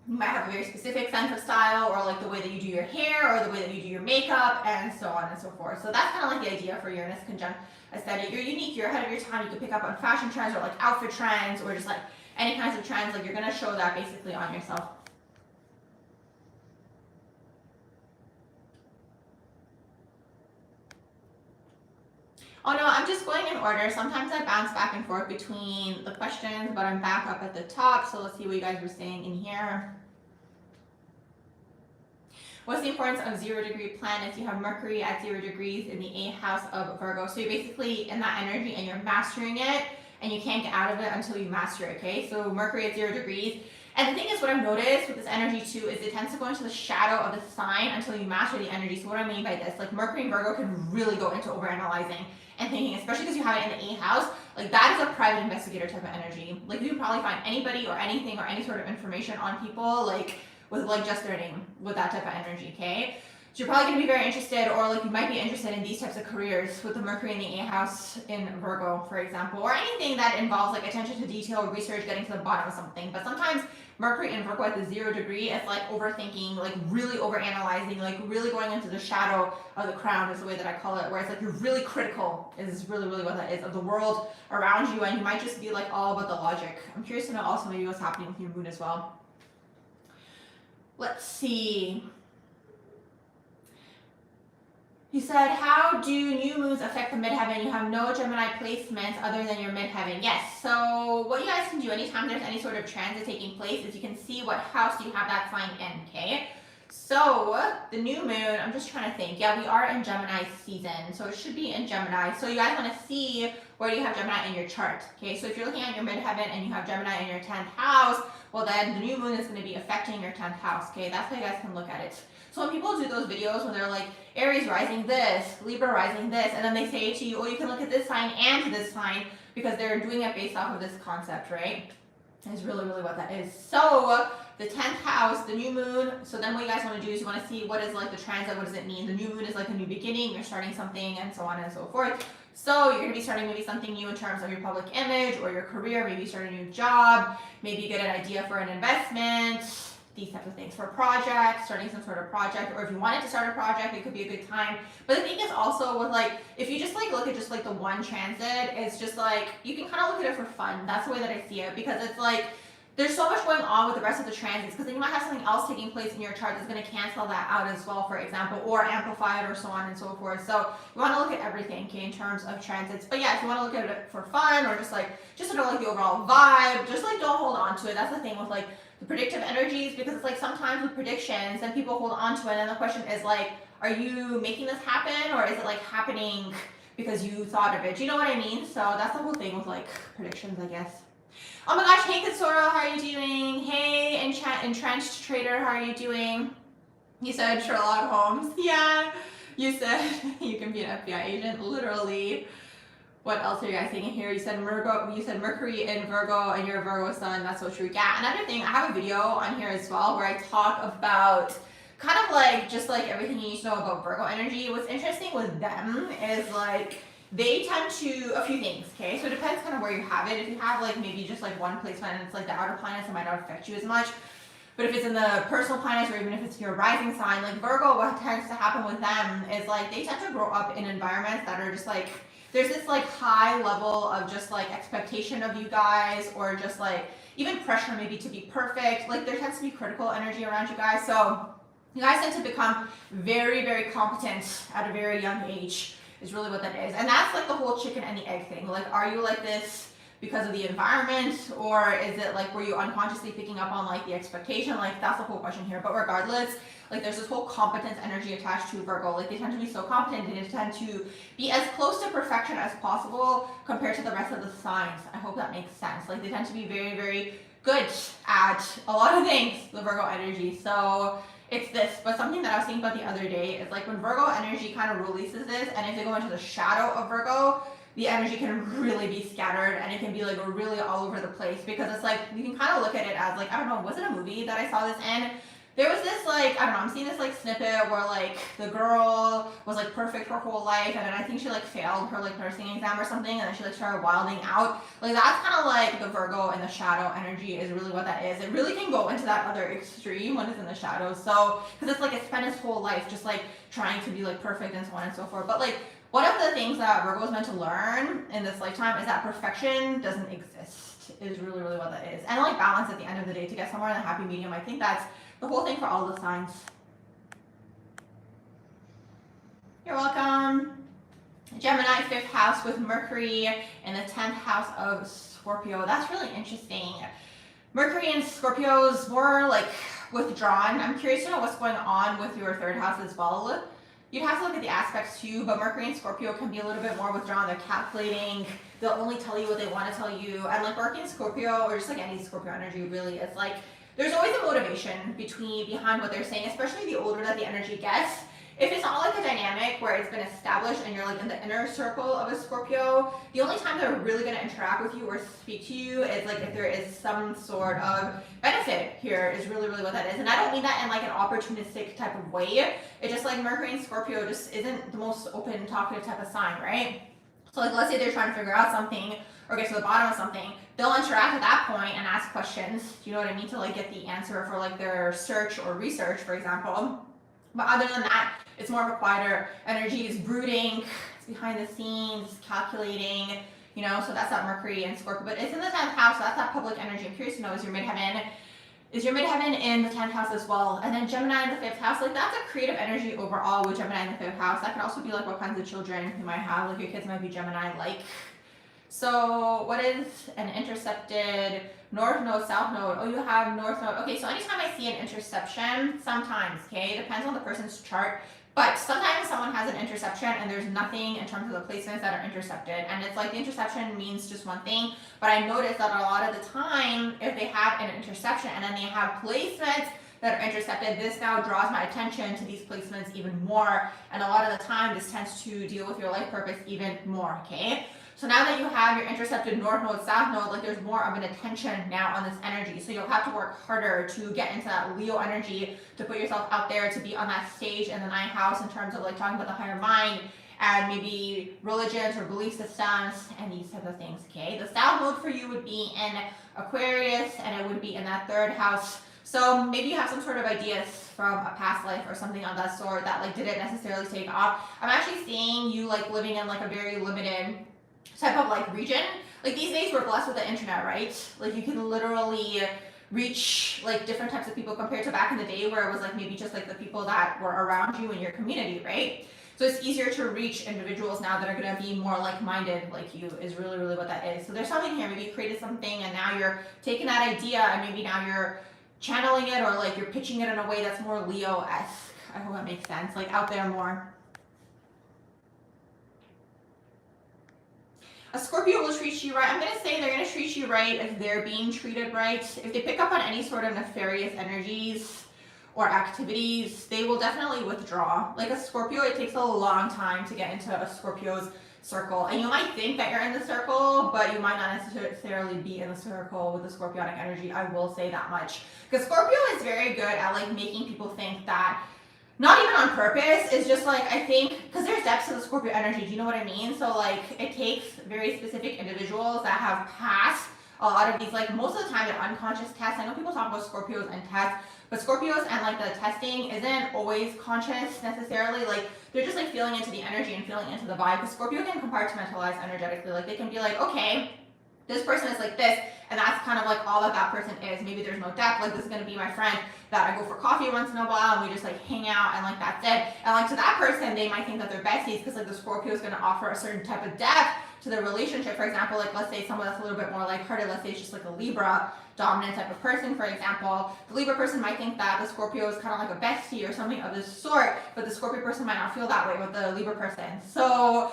Speaker 1: You might have a very specific sense of style, or like the way that you do your hair, or the way that you do your makeup, and so on and so forth. So that's kind of like the idea for Uranus conjunct Ascendant. You're unique, you're ahead of your time, you can pick up on fashion trends, or like outfit trends, or just like any kinds of trends, like you're gonna show that basically on yourself. Oh no, I'm just going in order. Sometimes I bounce back and forth between the questions, but I'm back up at the top. So let's see what you guys were saying in here. What's the importance of 0-degree planets? You have Mercury at 0 degrees in the 8th house of Virgo. So you're basically in that energy and you're mastering it, and you can't get out of it until you master it, okay? So Mercury at 0 degrees. And the thing is, what I've noticed with this energy too is it tends to go into the shadow of the sign until you master the energy. So what I mean by this, like Mercury and Virgo can really go into overanalyzing and thinking, especially because you have it in the 8th house. Like that is a private investigator type of energy. Like you can probably find anybody or anything or any sort of information on people like with like just their name with that type of energy, okay? So you're probably going to be very interested, or like you might be interested in these types of careers with the Mercury in the 8th house in Virgo, for example, or anything that involves like attention to detail, research, getting to the bottom of something. But sometimes Mercury in Virgo at the 0 degree, it's like overthinking, like really overanalyzing, like really going into the shadow of the crown is the way that I call it, where it's like you're really critical is really what that is of the world around you, and you might just be like all about the logic. I'm curious to know also maybe what's happening with your moon as well. Let's see. He said, how do new moons affect the midheaven? You have no Gemini placements other than your midheaven. Yes, so what you guys can do anytime there's any sort of transit taking place is you can see what house you have that sign in, okay? So the new moon, I'm just trying to think. Yeah, we are in Gemini season, so it should be in Gemini. So you guys want to see where you have Gemini in your chart, okay? So if you're looking at your midheaven and you have Gemini in your 10th house, well then the new moon is going to be affecting your 10th house, okay? That's how you guys can look at it. So when people do those videos when they're like, Aries rising this, Libra rising this, and then they say to you, oh, you can look at this sign and this sign, because they're doing it based off of this concept, right? Is really what that is. So the 10th house, the new moon, so then what you guys want to do is you want to see what is like the transit, what does it mean? The new moon is like a new beginning, you're starting something, and so on and so forth. So you're going to be starting maybe something new in terms of your public image or your career, maybe start a new job, maybe you get an idea for an investment, these types of things. For a project, starting some sort of project, or if you wanted to start a project, it could be a good time. But the thing is also with like, if you just like look at just like the one transit, it's just like, you can kind of look at it for fun. That's the way that I see it, because it's like, there's so much going on with the rest of the transits, because then you might have something else taking place in your chart that's going to cancel that out as well, for example, or amplify it, or so on and so forth. So you want to look at everything, okay, in terms of transits. But yeah, if you want to look at it for fun, or just sort of like the overall vibe, just like don't hold on to it. That's the thing with like the predictive energies, because it's like sometimes with predictions, then people hold on to it, and then the question is like, are you making this happen, or is it like happening because you thought of it? Do you know what I mean? So that's the whole thing with like predictions, I guess. Oh my gosh, hey Katsuro, how are you doing? Hey Entrenched Trader, how are you doing? You said Sherlock Holmes. Yeah, you said you can be an FBI agent, literally. What else are you guys saying here? You said Mercury in Virgo and you're a Virgo sun. That's so true. Yeah, another thing, I have a video on here as well where I talk about kind of like just like everything you need to know about Virgo energy. What's interesting with them is like they tend to, a few things, okay? So it depends kind of where you have it. If you have like maybe just like one placement and it's like the outer planets, it might not affect you as much. But if it's in the personal planets, or even if it's your rising sign, like Virgo, what tends to happen with them is like they tend to grow up in environments that are just like, there's this like high level of just like expectation of you guys, or just like even pressure maybe to be perfect. Like there tends to be critical energy around you guys. So you guys tend to become very competent at a very young age, is really what that is. And that's like the whole chicken and the egg thing. Like, are you like this because of the environment, or is it like, were you unconsciously picking up on like the expectation? Like that's the whole question here. But regardless, like there's this whole competence energy attached to Virgo. Like they tend to be so competent, they tend to be as close to perfection as possible compared to the rest of the signs. I hope that makes sense. Like they tend to be very good at a lot of things, the Virgo energy. So it's this, but something that I was thinking about the other day is like when Virgo energy kind of releases this, and if they go into the shadow of Virgo, the energy can really be scattered and it can be like really all over the place, because it's like you can kind of look at it as like, I don't know, was it a movie that I saw this in? There was this like, I don't know, I'm seeing this like snippet where like the girl was like perfect her whole life, and then I think she like failed her like nursing exam or something, and then she like started wilding out. Like that's kind of like the Virgo in the shadow energy is really what that is. It really can go into that other extreme when it's in the shadow. So, because it's like it spent its whole life just like trying to be like perfect and so on and so forth. But like one of the things that Virgo is meant to learn in this lifetime is that perfection doesn't exist, is really, really what that is. And like balance at the end of the day to get somewhere in the happy medium. I think that's the whole thing for all the signs. You're welcome. Gemini, 5th house with Mercury in the 10th house of Scorpio. That's really interesting. Mercury in Scorpio is more like withdrawn. I'm curious to know what's going on with your 3rd house as well. You'd have to look at the aspects too, but Mercury and Scorpio can be a little bit more withdrawn. They're calculating. They'll only tell you what they want to tell you. And like Mercury and Scorpio, or just like any Scorpio energy really, it's like there's always a motivation behind what they're saying, especially the older that the energy gets. If it's not like a dynamic where it's been established and you're like in the inner circle of a Scorpio, the only time they're really going to interact with you or speak to you is like if there is some sort of benefit here, is really, really what that is. And I don't mean that in like an opportunistic type of way. It's just like Mercury and Scorpio just isn't the most open, talkative type of sign, right? So like let's say they're trying to figure out something or get to the bottom of something, they'll interact at that point and ask questions, do you know what I mean, to like get the answer for like their search or research, for example. But other than that, it's more of a quieter energy. It's brooding, it's behind the scenes, calculating, you know, so that's that Mercury and Scorpio. But it's in the 10th house, so that's that public energy. I'm curious to know, is your midheaven in the 10th house as well? And then Gemini in the 5th house, like that's a creative energy overall with Gemini in the 5th house. That could also be like what kinds of children you might have, like your kids might be Gemini-like. So what is an intercepted north node, south node? Oh, you have north node. Okay, so anytime I see an interception, sometimes, okay, it depends on the person's chart, but sometimes someone has an interception and there's nothing in terms of the placements that are intercepted. And it's like the interception means just one thing, but I noticed that a lot of the time, if they have an interception and then they have placements that are intercepted, this now draws my attention to these placements even more. And a lot of the time, this tends to deal with your life purpose even more, okay? So now that you have your intercepted north node, south node, like there's more of an attention now on this energy. So you'll have to work harder to get into that Leo energy, to put yourself out there, to be on that stage in the 9th house in terms of like talking about the higher mind and maybe religions or belief systems and these types of things, okay? The south node for you would be in Aquarius and it would be in that 3rd house. So maybe you have some sort of ideas from a past life or something of that sort that like didn't necessarily take off. I'm actually seeing you like living in like a very limited type of like region. Like these days we're blessed with the internet, right? Like you can literally reach like different types of people compared to back in the day where it was like maybe just like the people that were around you in your community, right? So it's easier to reach individuals now that are going to be more like-minded like you, is really, really what that is. So there's something here, maybe you created something and now you're taking that idea and maybe now you're channeling it or like you're pitching it in a way that's more Leo-esque. I hope that makes sense, like out there more. A Scorpio will treat you right. I'm going to say they're going to treat you right if they're being treated right. If they pick up on any sort of nefarious energies or activities, they will definitely withdraw. Like a Scorpio, it takes a long time to get into a Scorpio's circle. And you might think that you're in the circle, but you might not necessarily be in the circle with the Scorpionic energy. I will say that much. Because Scorpio is very good at like making people think that, not even on purpose, it's just like, I think, because there's depths to the Scorpio energy, do you know what I mean? So like, it takes very specific individuals that have passed a lot of these, like most of the time they're unconscious tests. I know people talk about Scorpios and tests, but Scorpios and like the testing isn't always conscious necessarily. Like they're just like feeling into the energy and feeling into the vibe. Because Scorpio can compartmentalize energetically. Like they can be like, okay, this person is like this, and that's kind of like all that that person is. Maybe there's no depth, like this is going to be my friend that I go for coffee once in a while and we just like hang out and like that's it. And like to that person, they might think that they're besties because like the Scorpio is going to offer a certain type of depth to the relationship. For example, like let's say someone that's a little bit more lighthearted, let's say it's just like a Libra dominant type of person, for example. The Libra person might think that the Scorpio is kind of like a bestie or something of this sort, but the Scorpio person might not feel that way with the Libra person. So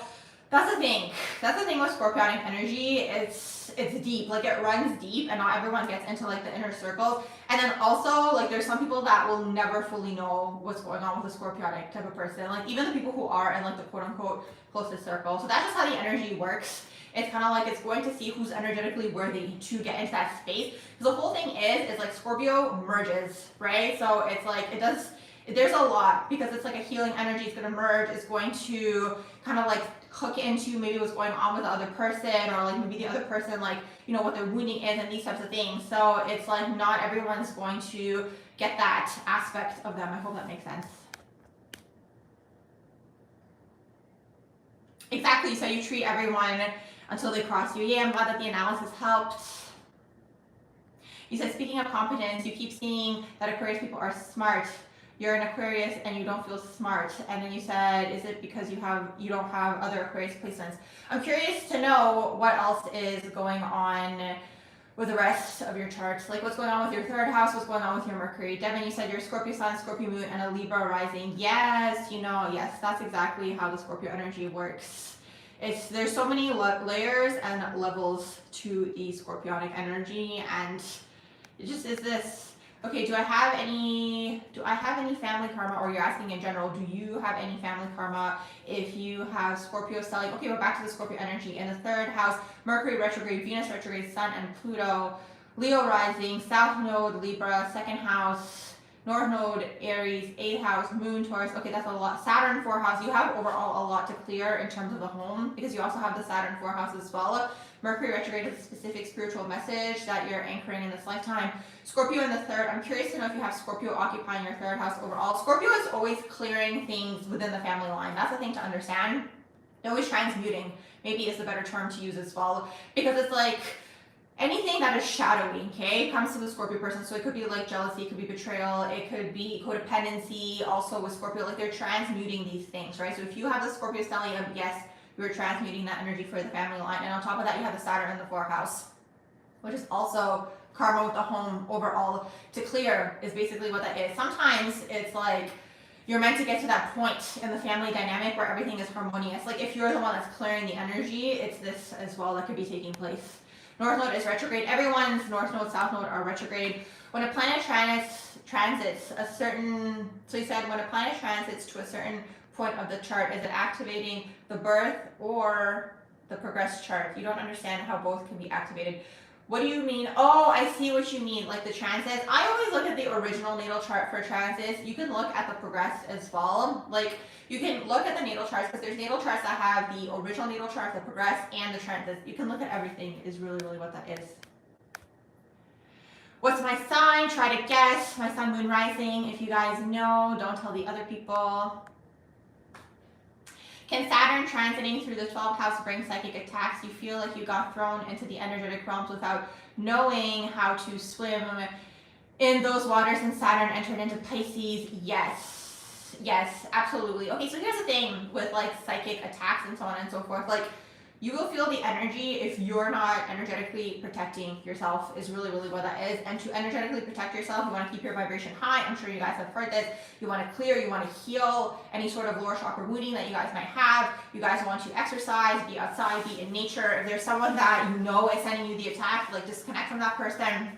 Speaker 1: That's the thing. That's the thing with Scorpionic energy. It's deep. Like it runs deep, and not everyone gets into like the inner circles. And then also like there's some people that will never fully know what's going on with a Scorpionic type of person. Like even the people who are in like the quote unquote closest circle. So that's just how the energy works. It's kind of like it's going to see who's energetically worthy to get into that space. Because the whole thing is like Scorpio merges, right? So it's like it does. There's a lot because it's like a healing energy. It's going to merge. It's going to kind of like hook into maybe what's going on with the other person, or like maybe the other person, like, you know, what their wounding is and these types of things. So it's like not everyone's going to get that aspect of them. I hope that makes sense. Exactly. So you treat everyone until they cross you. Yeah, I'm glad that the analysis helped. You said, speaking of competence, you keep seeing that Aquarius people are smart. You're an Aquarius and you don't feel smart. And then you said, is it because you don't have other Aquarius placements? I'm curious to know what else is going on with the rest of your charts. Like what's going on with your third house, what's going on with your Mercury. Devin, you said you're Scorpio Sun, Scorpio Moon, and a Libra rising. Yes, yes, that's exactly how the Scorpio energy works. There's so many layers and levels to the Scorpionic energy, and it just is this. Okay, do I have any family karma, or you're asking in general, do you have any family karma if you have Scorpio stellium? Okay, we're back to the Scorpio energy. In the third house, Mercury retrograde, Venus retrograde, Sun and Pluto, Leo rising, South Node, Libra, second house, North Node, Aries, 8th house, Moon, Taurus. Okay, that's a lot. Saturn, 4th house. You have overall a lot to clear in terms of the home, because you also have the Saturn 4th house as well. Mercury retrograde is a specific spiritual message that you're anchoring in this lifetime. Scorpio in the third. I'm curious to know if you have Scorpio occupying your third house overall. Scorpio is always clearing things within the family line. That's the thing to understand. They're always transmuting, maybe is the better term to use as well, because it's like anything that is shadowy, okay, comes to the Scorpio person. So it could be like jealousy, it could be betrayal, it could be codependency. Also with Scorpio, like they're transmuting these things, right? So if you have the Scorpio stellium, yes, you're transmuting that energy for the family line. And on top of that, you have the Saturn in the 4th house, which is also karma with the home overall to clear, is basically what that is. Sometimes it's like you're meant to get to that point in the family dynamic where everything is harmonious. Like if you're the one that's clearing the energy, it's this as well that could be taking place. North Node is retrograde. Everyone's North Node, South Node are retrograde. When a planet transits a certain, so you said when a planet transits to a certain point of the chart, is it activating the birth or the progressed chart? You don't understand how both can be activated. What do you mean? Oh, I see what you mean, like the transits. I always look at the original natal chart for transits. You can look at the progressed as well. Like you can look at the natal charts, because there's natal charts that have the original natal chart, the progressed, and the transits. You can look at everything is really, really what that is. What's my sign? Try to guess. My sun, moon, rising. If you guys know, don't tell the other people. Can Saturn transiting through the 12th house bring psychic attacks? You feel like you got thrown into the energetic realms without knowing how to swim in those waters, and Saturn entered into Pisces? Yes. Yes, absolutely. Okay, so here's the thing with like psychic attacks and so on and so forth. Like you will feel the energy if you're not energetically protecting yourself, is really, really what that is. And to energetically protect yourself, you want to keep your vibration high. I'm sure you guys have heard this. You want to clear, you want to heal any sort of lower chakra wounding that you guys might have. You guys want to exercise, be outside, be in nature. If there's someone that you know is sending you the attack, like disconnect from that person.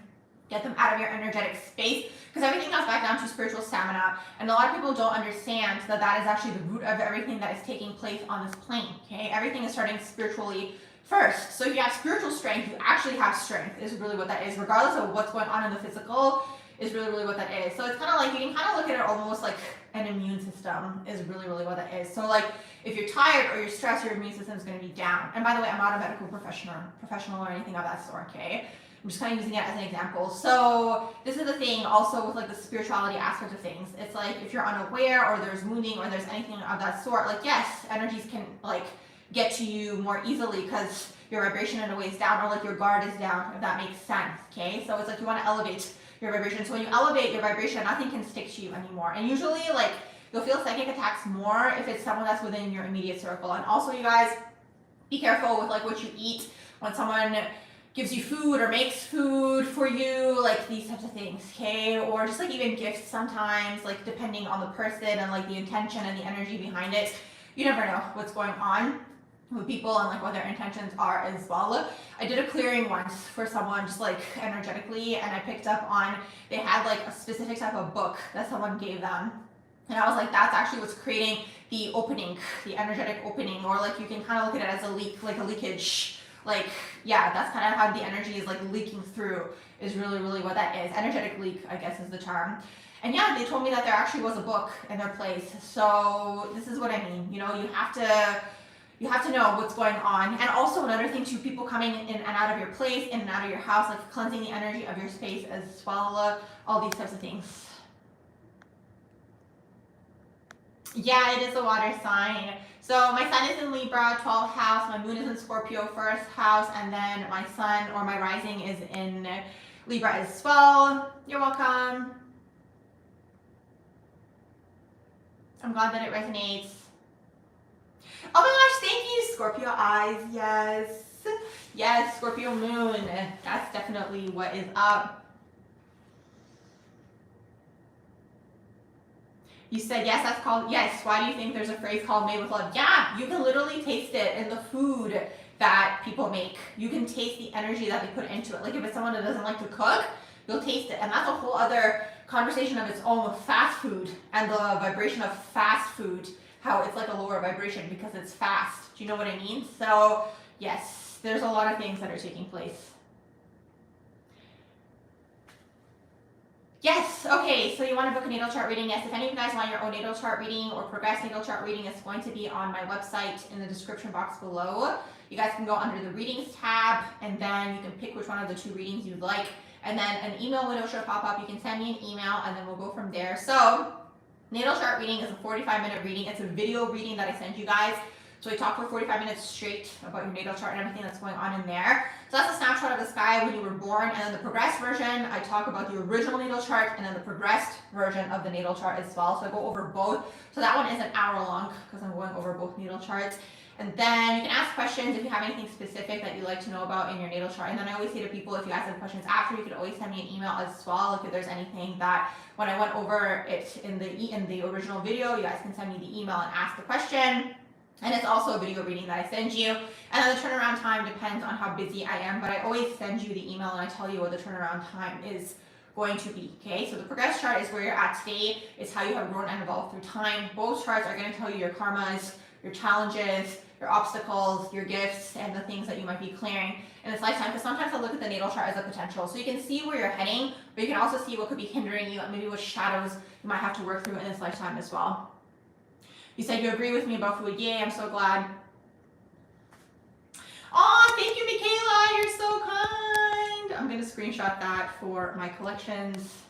Speaker 1: Get them out of your energetic space, because everything comes back down to spiritual stamina. And a lot of people don't understand that that is actually the root of everything that is taking place on this plane, okay? Everything is starting spiritually first. So if you have spiritual strength, you actually have strength, is really what that is. Regardless of what's going on in the physical, is really, really what that is. So it's kind of like, you can kind of look at it almost like an immune system, is really, really what that is. So like, if you're tired or you're stressed, your immune system is going to be down. And by the way, I'm not a medical professional or anything of that sort, okay? I'm just kind of using it as an example. So this is the thing also with like the spirituality aspect of things. It's like if you're unaware or there's wounding or there's anything of that sort, like yes, energies can like get to you more easily because your vibration in a way is down, or like your guard is down, if that makes sense, okay? So it's like you want to elevate your vibration. So when you elevate your vibration, nothing can stick to you anymore. And usually like you'll feel psychic attacks more if it's someone that's within your immediate circle. And also you guys, be careful with like what you eat. When someone gives you food or makes food for you, like these types of things, okay? Or just like even gifts sometimes, like depending on the person and like the intention and the energy behind it. You never know what's going on. with people and like what their intentions are as well. I did a clearing once for someone just like energetically, and I picked up on, they had like a specific type of book that someone gave them. And I was like, that's actually what's creating the opening, the energetic opening, or like you can kind of look at it as a leak, like a leakage. Like, yeah, that's kind of how the energy is like leaking through, is really, really what that is. Energetic leak, I guess, is the term. And yeah, they told me that there actually was a book in their place. So this is what I mean. You know, you have to know what's going on. And also another thing too, people coming in and out of your place, in and out of your house, like cleansing the energy of your space as well, all these types of things. Yeah, it is a water sign. So my sun is in Libra, 12th house, my moon is in Scorpio, 1st house, and then my sun or my rising is in Libra as well. You're welcome. I'm glad that it resonates. Oh my gosh, thank you, Scorpio eyes. Yes. Yes, Scorpio moon. That's definitely what is up. You said, yes, that's called, yes. Why do you think there's a phrase called made with love? Yeah, you can literally taste it in the food that people make. You can taste the energy that they put into it. Like if it's someone that doesn't like to cook, you'll taste it. And that's a whole other conversation of its own with fast food and the vibration of fast food, how it's like a lower vibration because it's fast. Do you know what I mean? So yes, there's a lot of things that are taking place. Yes, okay, so you want to book a natal chart reading? Yes, if any of you guys want your own natal chart reading or progress natal chart reading, it's going to be on my website in the description box below. You guys can go under the readings tab, and then you can pick which one of the 2 readings you'd like, and then an email window should pop up. You can send me an email, and then we'll go from there. So natal chart reading is a 45-minute reading. It's a video reading that I send you guys. So we talk for 45 minutes straight about your natal chart and everything that's going on in there. So that's a snapshot of the sky when you were born. And then the progressed version, I talk about the original natal chart and then the progressed version of the natal chart as well. So I go over both. So that one is an hour long because I'm going over both natal charts. And then you can ask questions if you have anything specific that you'd like to know about in your natal chart. And then I always say to people, if you guys have questions after, you could always send me an email as well. Like if there's anything that when I went over it in the original video, you guys can send me the email and ask the question. And it's also a video reading that I send you. And then the turnaround time depends on how busy I am, but I always send you the email and I tell you what the turnaround time is going to be, okay? So the progress chart is where you're at today. It's how you have grown and evolved through time. Both charts are going to tell you your karmas, your challenges, your obstacles, your gifts, and the things that you might be clearing in this lifetime. Because sometimes I look at the natal chart as a potential. So you can see where you're heading, but you can also see what could be hindering you and maybe what shadows you might have to work through in this lifetime as well. You said you agree with me about food. Yay, I'm so glad. Oh, thank you, Michaela. You're so kind. I'm going to screenshot that for my collections.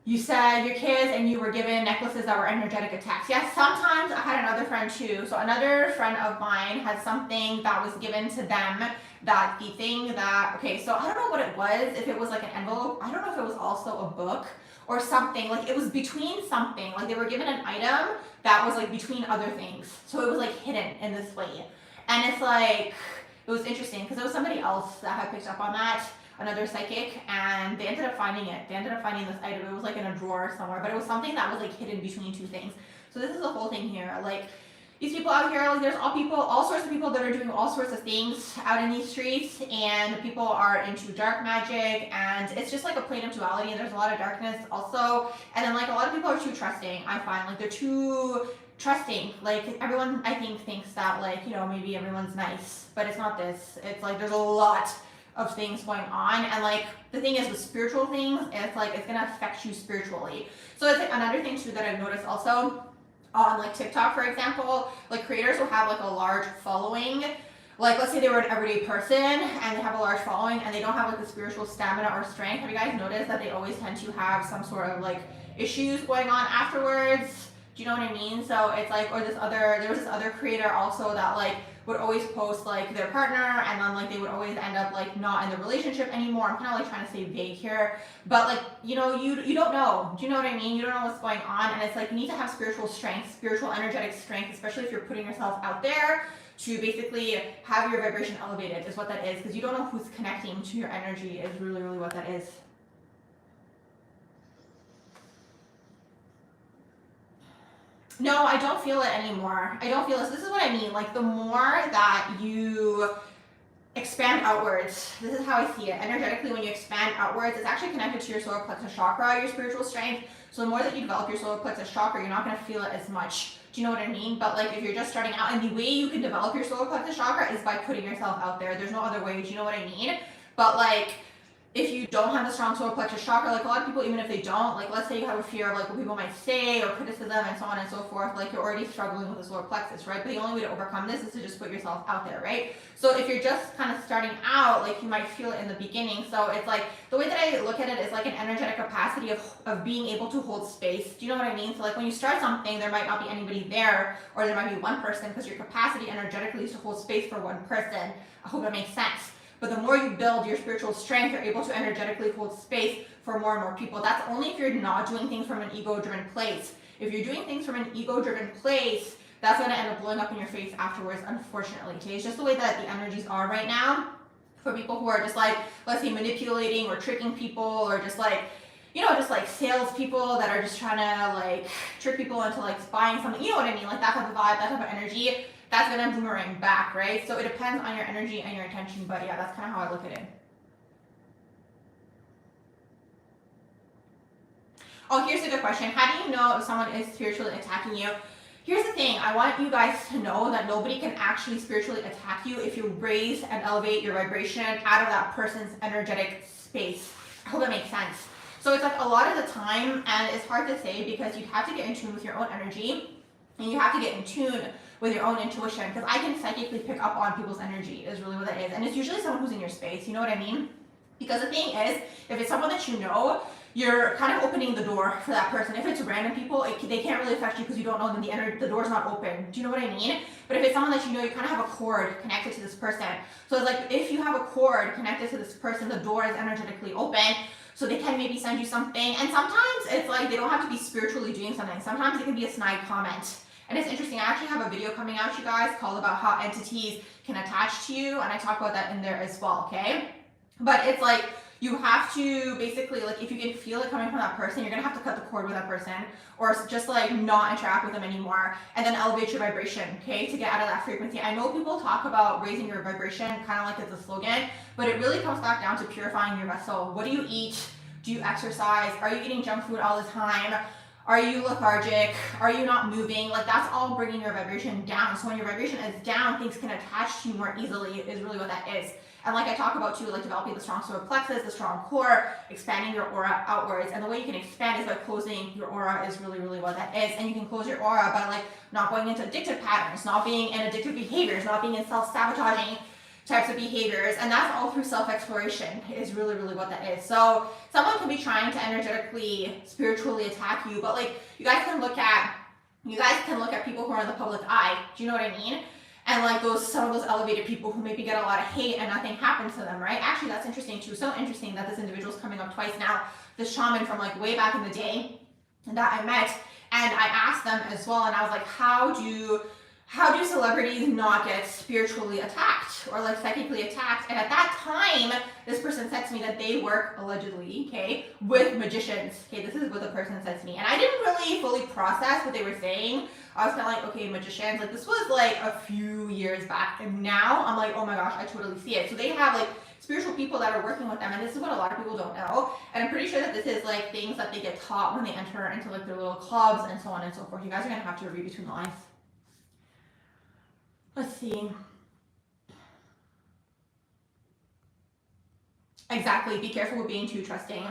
Speaker 1: You said your kids and you were given necklaces that were energetic attacks. Yes, sometimes I had another friend too. So another friend of mine had something that was given to them, that the thing that, okay, so I don't know what it was, if it was like an envelope. I don't know if it was also a book or something. Like it was between something. Like they were given an item that was like between other things. So it was like hidden in this way. And it's like, it was interesting because it was somebody else that had picked up on that, another psychic, and they ended up finding it. They ended up finding this item. It was like in a drawer somewhere, but it was something that was like hidden between 2 things. So this is the whole thing here. Like these people out here, like there's all sorts of people that are doing all sorts of things out in these streets, and people are into dark magic, and it's just like a plane of duality, and there's a lot of darkness also. And then like a lot of people are too trusting, I find. Like they're too trusting. Like everyone, I think, thinks that like, you know, maybe everyone's nice, but it's not this. It's like there's a lot of things going on, and like the thing is with spiritual things, it's like it's gonna affect you spiritually. So it's like another thing too that I've noticed also on like TikTok, for example, like creators will have like a large following. Like let's say they were an everyday person and they have a large following and they don't have like the spiritual stamina or strength. Have you guys noticed that they always tend to have some sort of like issues going on afterwards? Do you know what I mean? So it's like, or there was this other creator also that like would always post like their partner, and then like they would always end up like not in the relationship anymore. I'm kind of like trying to stay vague here, but like, you know, you don't know. Do you know what I mean? You don't know what's going on, and it's like you need to have spiritual strength, spiritual energetic strength, especially if you're putting yourself out there to basically have your vibration elevated, is what that is, because you don't know who's connecting to your energy is really, really what that is. No, I don't feel it anymore. I don't feel this. This is what I mean. Like the more that you expand outwards, this is how I see it. Energetically, when you expand outwards, it's actually connected to your solar plexus chakra, your spiritual strength. So the more that you develop your solar plexus chakra, you're not going to feel it as much. Do you know what I mean? But like if you're just starting out, and the way you can develop your solar plexus chakra is by putting yourself out there. There's no other way. Do you know what I mean? But like, if you don't have the strong solar plexus chakra, like a lot of people, even if they don't, like let's say you have a fear of like what people might say or criticism and so on and so forth, like you're already struggling with the solar plexus, right? But the only way to overcome this is to just put yourself out there, right? So if you're just kind of starting out, like you might feel it in the beginning. So it's like, the way that I look at it is like an energetic capacity of being able to hold space. Do you know what I mean? So like when you start something, there might not be anybody there, or there might be one person, because your capacity energetically is to hold space for one person. I hope that makes sense. But the more you build your spiritual strength, you're able to energetically hold space for more and more people. That's only if you're not doing things from an ego-driven place. If you're doing things from an ego-driven place, that's going to end up blowing up in your face afterwards, unfortunately. Okay? It's just the way that the energies are right now for people who are just like, let's say, manipulating or tricking people, or just like, you know, just like salespeople that are just trying to like trick people into like buying something. You know what I mean? Like that type of vibe, that type of energy. That's going to boomerang back, right? So it depends on your energy and your intention, but yeah, that's kind of how I look at it. Oh, here's a good question. How do you know if someone is spiritually attacking you? Here's the thing. I want you guys to know that nobody can actually spiritually attack you if you raise and elevate your vibration out of that person's energetic space. I hope that makes sense. So it's like a lot of the time, and it's hard to say because you have to get in tune with your own energy, and you have to get in tune with your own intuition, because I can psychically pick up on people's energy is really what that is. And it's usually someone who's in your space, you know what I mean? Because the thing is, if it's someone that you know, you're kind of opening the door for that person. If it's random people, they can't really affect you because you don't know them, the door's not open. Do you know what I mean? But if it's someone that you know, you kind of have a cord connected to this person. So it's like, if you have a cord connected to this person, the door is energetically open, so they can maybe send you something. And sometimes it's like, they don't have to be spiritually doing something. Sometimes it can be a snide comment. And it's interesting, I actually have a video coming out, you guys, called about how entities can attach to you, and I talk about that in there as well, okay? But it's like, you have to basically, like, if you can feel it coming from that person, you're gonna have to cut the cord with that person, or just like not interact with them anymore, and then elevate your vibration, okay, to get out of that frequency. I know people talk about raising your vibration, kind of like it's a slogan, but it really comes back down to purifying your vessel. What do you eat? Do you exercise? Are you eating junk food all the time? Are you lethargic? Are you not moving? Like, that's all bringing your vibration down. So when your vibration is down, things can attach to you more easily, is really what that is. And like I talk about too, like developing the strong solar plexus, the strong core, expanding your aura outwards. And the way you can expand is by closing your aura, is really, really what that is. And you can close your aura by like not going into addictive patterns, not being in addictive behaviors, not being in self-sabotaging types of behaviors, and that's all through self-exploration, is really, really what that is. So someone can be trying to energetically, spiritually attack you, but like you guys can look at people who are in the public eye. Do you know what I mean? And like some of those elevated people who maybe get a lot of hate and nothing happens to them, right? Actually, that's interesting too. So interesting that this individual's coming up twice now. This shaman from like way back in the day that I met, and I asked them as well, and I was like, how do celebrities not get spiritually attacked or like psychically attacked? And at that time, this person said to me that they work allegedly, okay, with magicians. Okay, this is what the person said to me. And I didn't really fully process what they were saying. I was kind of like, okay, magicians, like this was like a few years back. And now I'm like, oh my gosh, I totally see it. So they have like spiritual people that are working with them. And this is what a lot of people don't know. And I'm pretty sure that this is like things that they get taught when they enter into like their little clubs and so on and so forth. You guys are going to have to read between the lines. Let's see. Exactly. Be careful with being too trusting.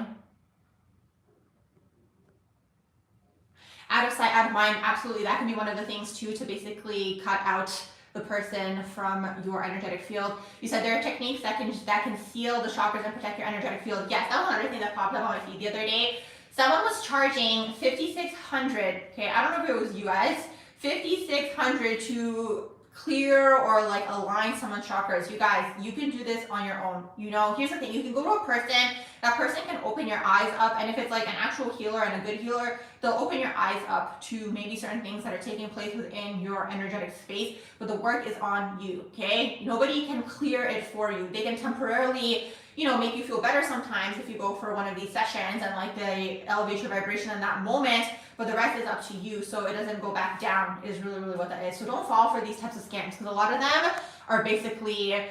Speaker 1: Out of sight, out of mind. Absolutely. That can be one of the things too, to basically cut out the person from your energetic field. You said there are techniques that can seal the chakras and protect your energetic field. Yes, that was another thing that popped up on my feed the other day. Someone was charging $5,600. Okay, I don't know if it was US. $5,600 to clear or like align someone's chakras. You guys, you can do this on your own. You know, here's the thing, you can go to a person, that person can open your eyes up, and if it's like an actual healer and a good healer, they'll open your eyes up to maybe certain things that are taking place within your energetic space, but the work is on you, okay? Nobody can clear it for you. They can temporarily you know, make you feel better sometimes if you go for one of these sessions and like they elevate your vibration in that moment, but the rest is up to you, so it doesn't go back down is really, really what that is. So don't fall for these types of scams, because a lot of them are basically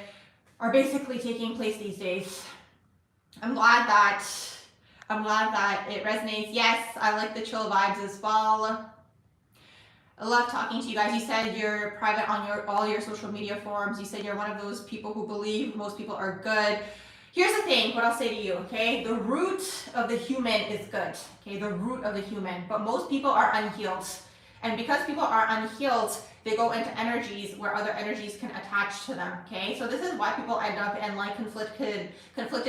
Speaker 1: taking place these days. I'm glad that it resonates. Yes, I like the chill vibes as well. I love talking to you guys. You said you're private on all your social media forums. You said you're one of those people who believe most people are good. Here's the thing, what I'll say to you, okay? The root of the human is good, okay? The root of the human, but most people are unhealed. And because people are unhealed, they go into energies where other energies can attach to them, okay? So this is why people end up in like conflicted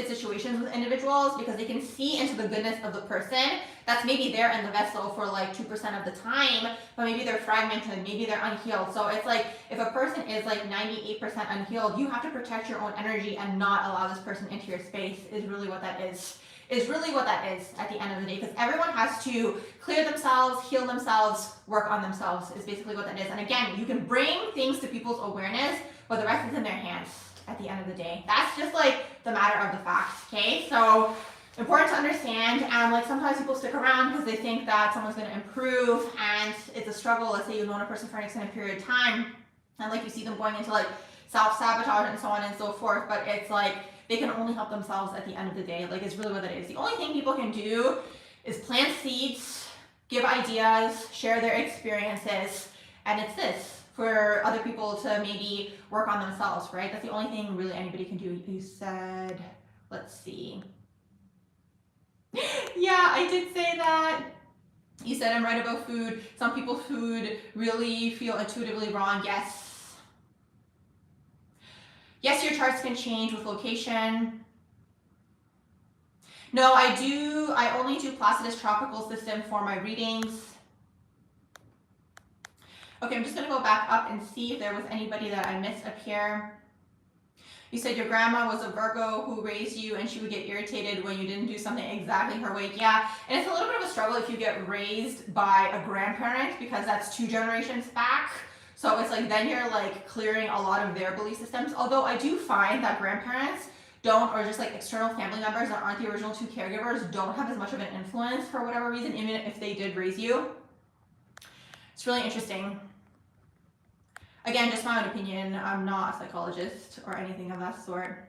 Speaker 1: situations with individuals, because they can see into the goodness of the person that's maybe there in the vessel for like 2% of the time, but maybe they're fragmented, maybe they're unhealed. So it's like, if a person is like 98% unhealed, you have to protect your own energy and not allow this person into your space, is really what that is. Is really what that is at the end of the day, because everyone has to clear themselves, heal themselves, work on themselves is basically what that is. And again, you can bring things to people's awareness, but the rest is in their hands at the end of the day. That's just like the matter of the fact, okay? So important to understand, and like sometimes people stick around because they think that someone's going to improve, and it's a struggle. Let's say you've known a person for an extended period of time, and like you see them going into like self-sabotage and so on and so forth, but it's like they can only help themselves at the end of the day. Like, it's really what it is. The only thing people can do is plant seeds, give ideas, share their experiences, and it's this for other people to maybe work on themselves, right? That's the only thing really anybody can do. You said, let's see. Yeah, I did say that. You said I'm right about food. Some people food really feel intuitively wrong. Yes. Yes, your charts can change with location. No, I only do Placidus tropical system for my readings. Okay, I'm just gonna go back up and see if there was anybody that I missed up here. You said your grandma was a Virgo who raised you and she would get irritated when you didn't do something exactly her way. Yeah, and it's a little bit of a struggle if you get raised by a grandparent, because that's 2 generations back. So it's like then you're like clearing a lot of their belief systems. Although I do find that grandparents don't, or just like external family members that aren't the original 2 caregivers, don't have as much of an influence for whatever reason, even if they did raise you. It's really interesting. Again, just my own opinion. I'm not a psychologist or anything of that sort.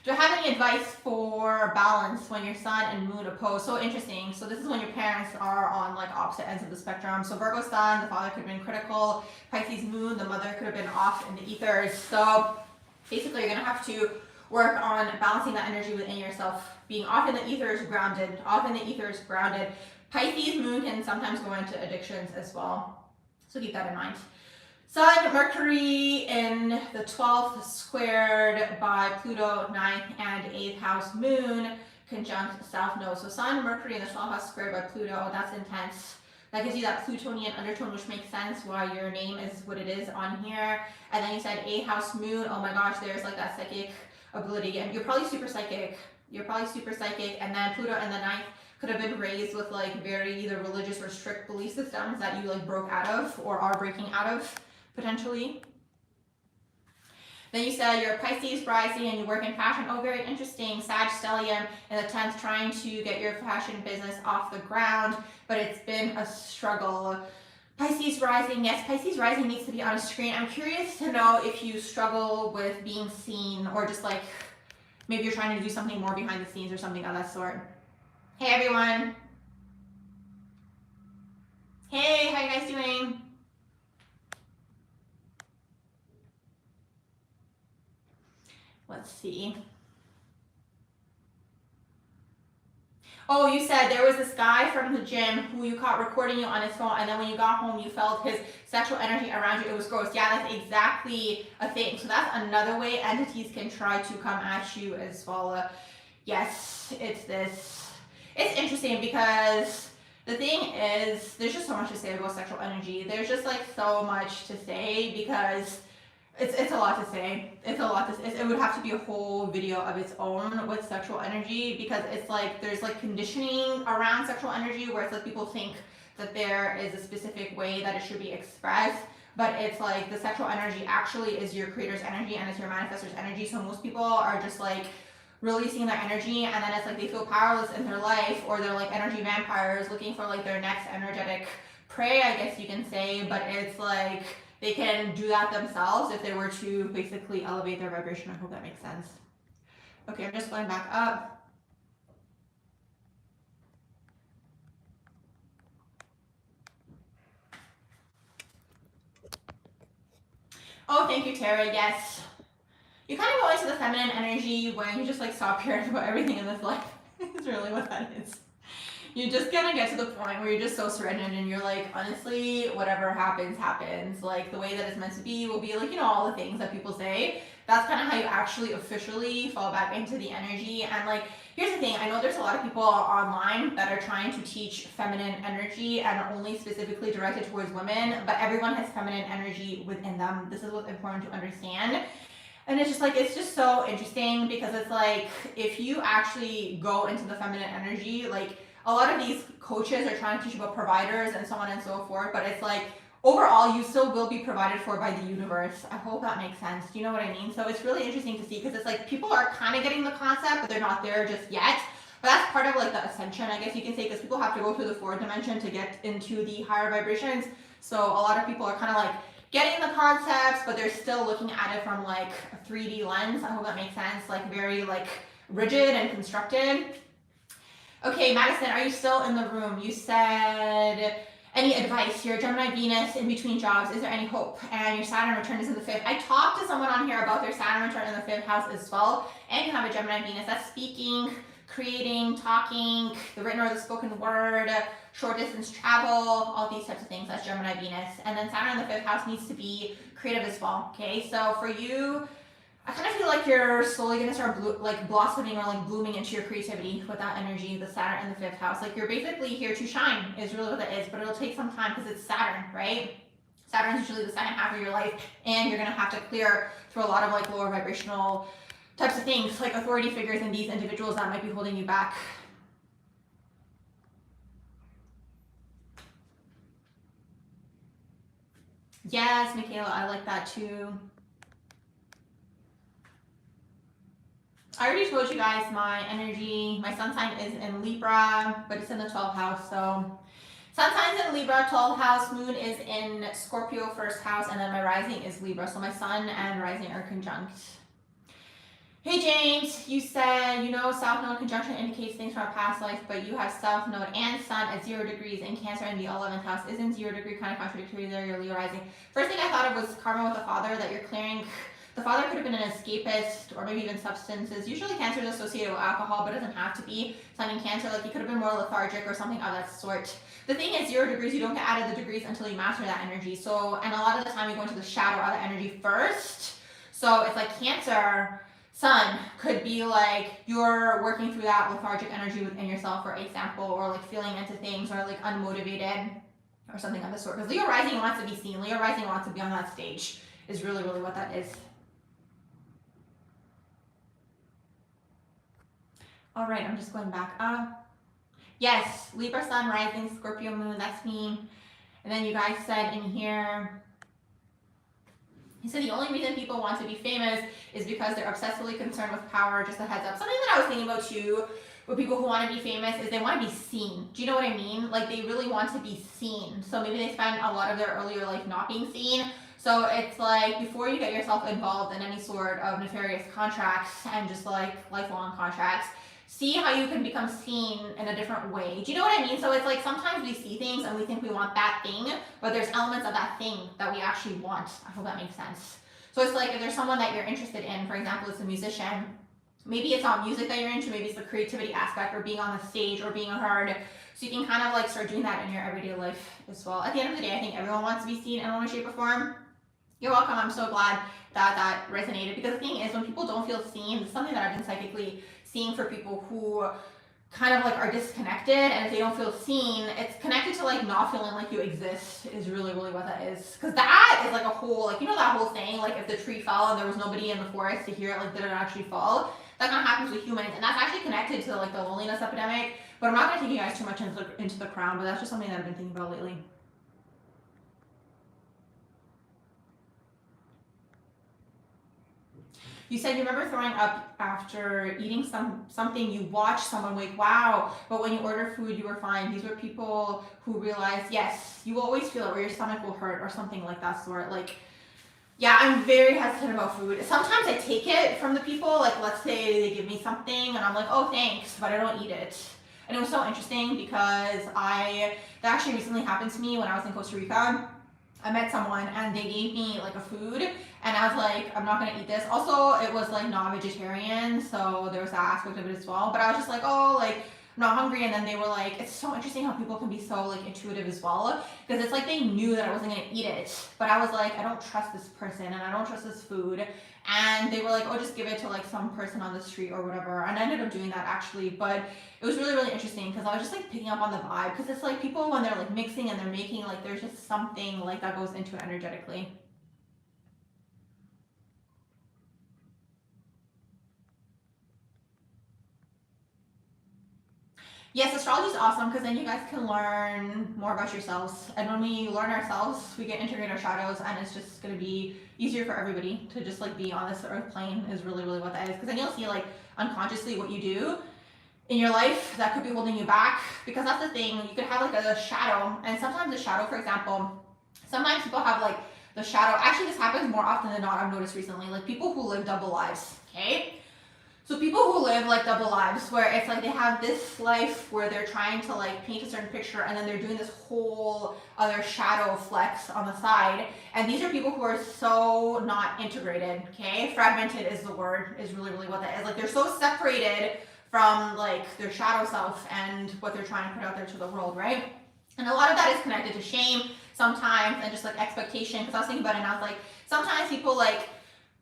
Speaker 1: Do I have any advice for balance when your sun and moon oppose? So interesting. So this is when your parents are on like opposite ends of the spectrum. So Virgo sun, the father could have been critical. Pisces moon, the mother could have been off in the ethers. So basically you're gonna have to work on balancing that energy within yourself. Being off in the ethers, grounded. Off in the ethers, grounded. Pisces moon can sometimes go into addictions as well. So keep that in mind. Sun, Mercury in the 12th squared by Pluto, 9th and 8th house, moon conjunct South Node. So Sun, Mercury in the 12th house squared by Pluto, that's intense. That gives you that Plutonian undertone, which makes sense why your name is what it is on here. And then you said 8th house, moon. Oh my gosh, there's like that psychic ability. And you're probably super psychic. You're probably super psychic. And then Pluto in the 9th could have been raised with like very either religious or strict belief systems that you like broke out of or are breaking out of. Potentially. Then you said you're Pisces rising and you work in fashion. Oh, very interesting. Sag stellium in the 10th, trying to get your fashion business off the ground, but it's been a struggle. Pisces rising, yes, Pisces rising needs to be on a screen. I'm curious to know if you struggle with being seen, or just like maybe you're trying to do something more behind the scenes or something of that sort. Hey everyone. Hey, how you guys doing? Let's see. Oh, you said there was this guy from the gym who you caught recording you on his phone, and then when you got home, you felt his sexual energy around you. It was gross. Yeah, that's exactly a thing. So that's another way entities can try to come at you as well. Yes, it's this. It's interesting because the thing is, there's just so much to say about sexual energy. There's just like so much to say because it's a lot to say. It's a lot to say. It would have to be a whole video of its own with sexual energy, because it's like there's like conditioning around sexual energy where it's like people think that there is a specific way that it should be expressed, but it's like the sexual energy actually is your creator's energy and it's your manifestor's energy. So most people are just like releasing their energy, and then it's like they feel powerless in their life, or they're like energy vampires looking for like their next energetic prey, I guess you can say. But it's like they can do that themselves if they were to basically elevate their vibration. I hope that makes sense. Okay, I'm just going back up. Oh, thank you, Tara. Yes. You kind of go into the feminine energy when you just like stop caring about everything in this life. It's really what that is. You just gonna get to the point where you're just so surrendered and you're like, honestly, whatever happens, happens. Like the way that it's meant to be will be, like, you know, all the things that people say. That's kind of how you actually officially fall back into the energy. And like, here's the thing, I know there's a lot of people online that are trying to teach feminine energy and only specifically directed towards women, but everyone has feminine energy within them. This is what's important to understand. And it's just like, it's just so interesting because it's like, if you actually go into the feminine energy, like a lot of these coaches are trying to teach about providers and so on and so forth, but it's like, overall, you still will be provided for by the universe. I hope that makes sense. Do you know what I mean? So it's really interesting to see because it's like people are kind of getting the concept, but they're not there just yet. But that's part of like the ascension, I guess you can say, because people have to go through the fourth dimension to get into the higher vibrations. So a lot of people are kind of like getting the concepts, but they're still looking at it from like a 3D lens. I hope that makes sense. Like very like rigid and constructed. Okay, Madison, are you still in the room? You said, any advice? Your Gemini Venus in between jobs, is there any hope? And your Saturn return is in the 5th. I talked to someone on here about their Saturn return in the 5th house as well. And you have a Gemini Venus. That's speaking, creating, talking, the written or the spoken word, short distance travel, all these types of things. That's Gemini Venus. And then Saturn in the 5th house needs to be creative as well. Okay, so for you, I kind of feel like you're slowly going to start blossoming or like blooming into your creativity with that energy, the Saturn in the 5th house. Like you're basically here to shine is really what that is, but it'll take some time because it's Saturn, right? Saturn is usually the second half of your life, and you're going to have to clear through a lot of like lower vibrational types of things, like authority figures and these individuals that might be holding you back. Yes, Michaela, I like that too. I already told you guys my energy, my sun sign is in Libra, but it's in the 12th house. So sun sign's in Libra, 12th house, moon is in Scorpio, 1st house, and then my rising is Libra. So my sun and rising are conjunct. Hey James, you said, you know, South Node conjunction indicates things from a past life, but you have South Node and Sun at 0 degrees in Cancer in the 11th house. Isn't 0 degree kind of contradictory there, your Leo rising? First thing I thought of was karma with the father, that you're clearing. The father could have been an escapist or maybe even substances. Usually Cancer is associated with alcohol, but it doesn't have to be. Sun in Cancer, like he could have been more lethargic or something of that sort. The thing is, 0 degrees, you don't get added the degrees until you master that energy. So, and a lot of the time you go into the shadow of the energy first. So it's like Cancer, Sun could be like you're working through that lethargic energy within yourself, for example, or like feeling into things or like unmotivated or something of the sort. Because Leo rising wants to be seen. Leo rising wants to be on that stage is really, really what that is. All right, I'm just going back up. Yes, Libra Sun, rising, Scorpio moon, that's me. And then you guys said in here, he said the only reason people want to be famous is because they're obsessively concerned with power. Just a heads up. Something that I was thinking about too with people who want to be famous is they want to be seen. Do you know what I mean? Like they really want to be seen. So maybe they spend a lot of their earlier life not being seen. So it's like before you get yourself involved in any sort of nefarious contracts and just like lifelong contracts, see how you can become seen in a different way. Do you know what I mean? So it's like sometimes we see things and we think we want that thing, but there's elements of that thing that we actually want. I hope that makes sense. So it's like if there's someone that you're interested in, for example, it's a musician, maybe it's not music that you're into, maybe it's the creativity aspect or being on the stage or being heard. So you can kind of like start doing that in your everyday life as well. At the end of the day, I think everyone wants to be seen in one shape or form. You're welcome. I'm so glad that that resonated, because the thing is when people don't feel seen, it's something that I've been psychically seeing for people who kind of like are disconnected, and if they don't feel seen, it's connected to like not feeling like you exist is really, really what that is. Because that is like a whole, like, you know that whole saying, like if the tree fell and there was nobody in the forest to hear it, like did it actually fall? That kind of happens with humans, and that's actually connected to like the loneliness epidemic. But I'm not going to take you guys too much into the crown, but that's just something that I've been thinking about lately. You said you remember throwing up after eating something you watched someone wake. Wow. But when you order food, you were fine. These were people who realized, yes, you will always feel it where your stomach will hurt or something like that sort. Like, yeah, I'm very hesitant about food. Sometimes I take it from the people, like let's say they give me something and I'm like, oh, thanks, but I don't eat it. And it was so interesting because that actually recently happened to me when I was in Costa Rica. I met someone and they gave me like a food and I was like, I'm not gonna eat this. Also, it was like non-vegetarian, so there was that aspect of it as well. But I was just like, oh, like I'm not hungry. And then they were like, it's so interesting how people can be so like intuitive as well, because it's like they knew that I wasn't gonna eat it, but I was like, I don't trust this person and I don't trust this food. And they were like, oh, just give it to like some person on the street or whatever. And I ended up doing that actually, but it was really, really interesting because I was just like picking up on the vibe, because it's like people when they're like mixing and they're making, like there's just something like that goes into it energetically. Yes, astrology is awesome because then you guys can learn more about yourselves. And when we learn ourselves, we can integrate our shadows, and it's just going to be easier for everybody to just like be on this earth plane is really, really what that is. Because then you'll see like unconsciously what you do in your life that could be holding you back. Because that's the thing, you could have like a shadow, and sometimes the shadow, for example, sometimes people have like the shadow. Actually, this happens more often than not, I've noticed recently. Like people who live double lives, okay? So people who live like double lives, where it's like they have this life where they're trying to like paint a certain picture, and then they're doing this whole other shadow flex on the side. And these are people who are so not integrated, okay? Fragmented is the word, is really, really what that is. Like they're so separated from like their shadow self and what they're trying to put out there to the world, right? And a lot of that is connected to shame sometimes, and just like expectation. Because I was thinking about it and I was like, sometimes people like,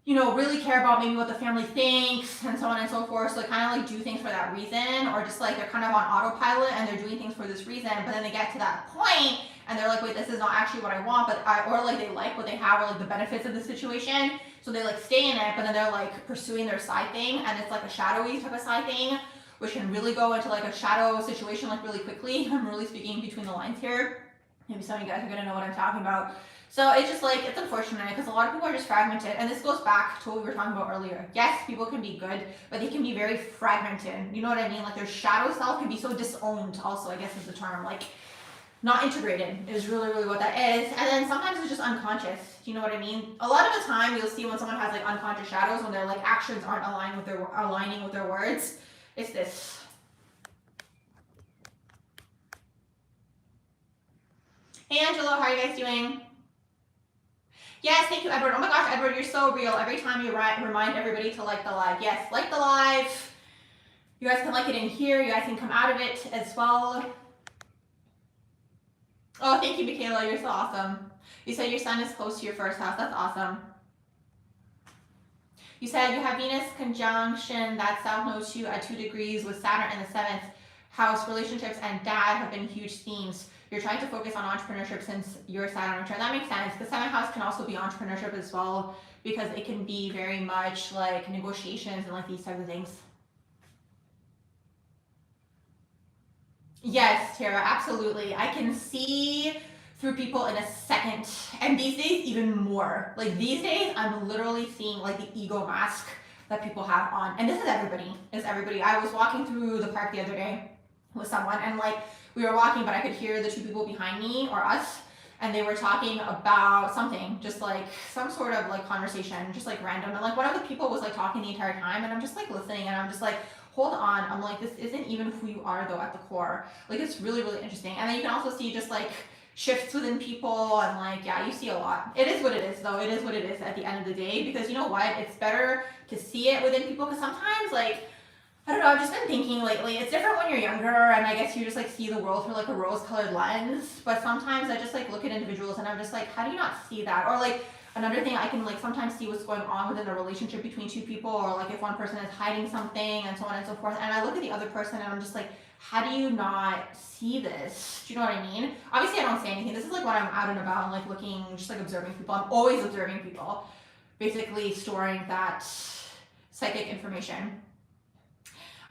Speaker 1: you know, really care about maybe what the family thinks and so on and so forth. So they kind of like do things for that reason, or just like they're kind of on autopilot and they're doing things for this reason. But then they get to that point and they're like, wait, this is not actually what I want, or like they like what they have, or like the benefits of the situation. So they like stay in it, but then they're like pursuing their side thing, and it's like a shadowy type of side thing, which can really go into like a shadow situation like really quickly. I'm really speaking between the lines here. Maybe some of you guys are gonna know what I'm talking about. So it's just like, it's unfortunate because a lot of people are just fragmented. And this goes back to what we were talking about earlier. Yes, people can be good, but they can be very fragmented. You know what I mean? Like their shadow self can be so disowned also, I guess is the term. Like not integrated is really, really what that is. And then sometimes it's just unconscious. You know what I mean? A lot of the time you'll see when someone has like unconscious shadows, when their like actions aren't aligning with their words. It's this. Hey Angelo, how are you guys doing? Yes, thank you, Edward. Oh my gosh, Edward, you're so real. Every time you remind everybody to like the live. Yes, like the live. You guys can like it in here. You guys can come out of it as well. Oh, thank you, Michaela. You're so awesome. You said your sun is close to your first house. That's awesome. You said you have Venus conjunction that South Node 2 at 2 degrees with Saturn in the 7th house. Relationships and dad have been huge themes. You're trying to focus on entrepreneurship since your Saturn return. That makes sense. The 7th house can also be entrepreneurship as well, because it can be very much like negotiations and like these types of things. Yes, Tara, absolutely. I can see through people in a second. And these days, even more. Like these days, I'm literally seeing like the ego mask that people have on. And this is everybody. It's everybody. I was walking through the park the other day with someone, and like we were walking, but I could hear the two people behind me, or us, and they were talking about something, just like some sort of like conversation, just like random. And like one of the people was like talking the entire time, and I'm just like listening, and I'm just like, hold on. I'm like, this isn't even who you are though at the core. Like it's really, really interesting. And then you can also see just like shifts within people, and like, yeah, you see a lot. It is what it is though. It is what it is at the end of the day, because you know what? It's better to see it within people, because sometimes like, I don't know, I've just been thinking lately, it's different when you're younger, and I guess you just like see the world through like a rose-colored lens, but sometimes I just like look at individuals and I'm just like, how do you not see that? Or like another thing, I can like sometimes see what's going on within a relationship between two people, or like if one person is hiding something and so on and so forth, and I look at the other person and I'm just like, how do you not see this? Do you know what I mean? Obviously I don't say anything. This is like when I'm out and about and like looking, just like observing people. I'm always observing people, basically storing that psychic information.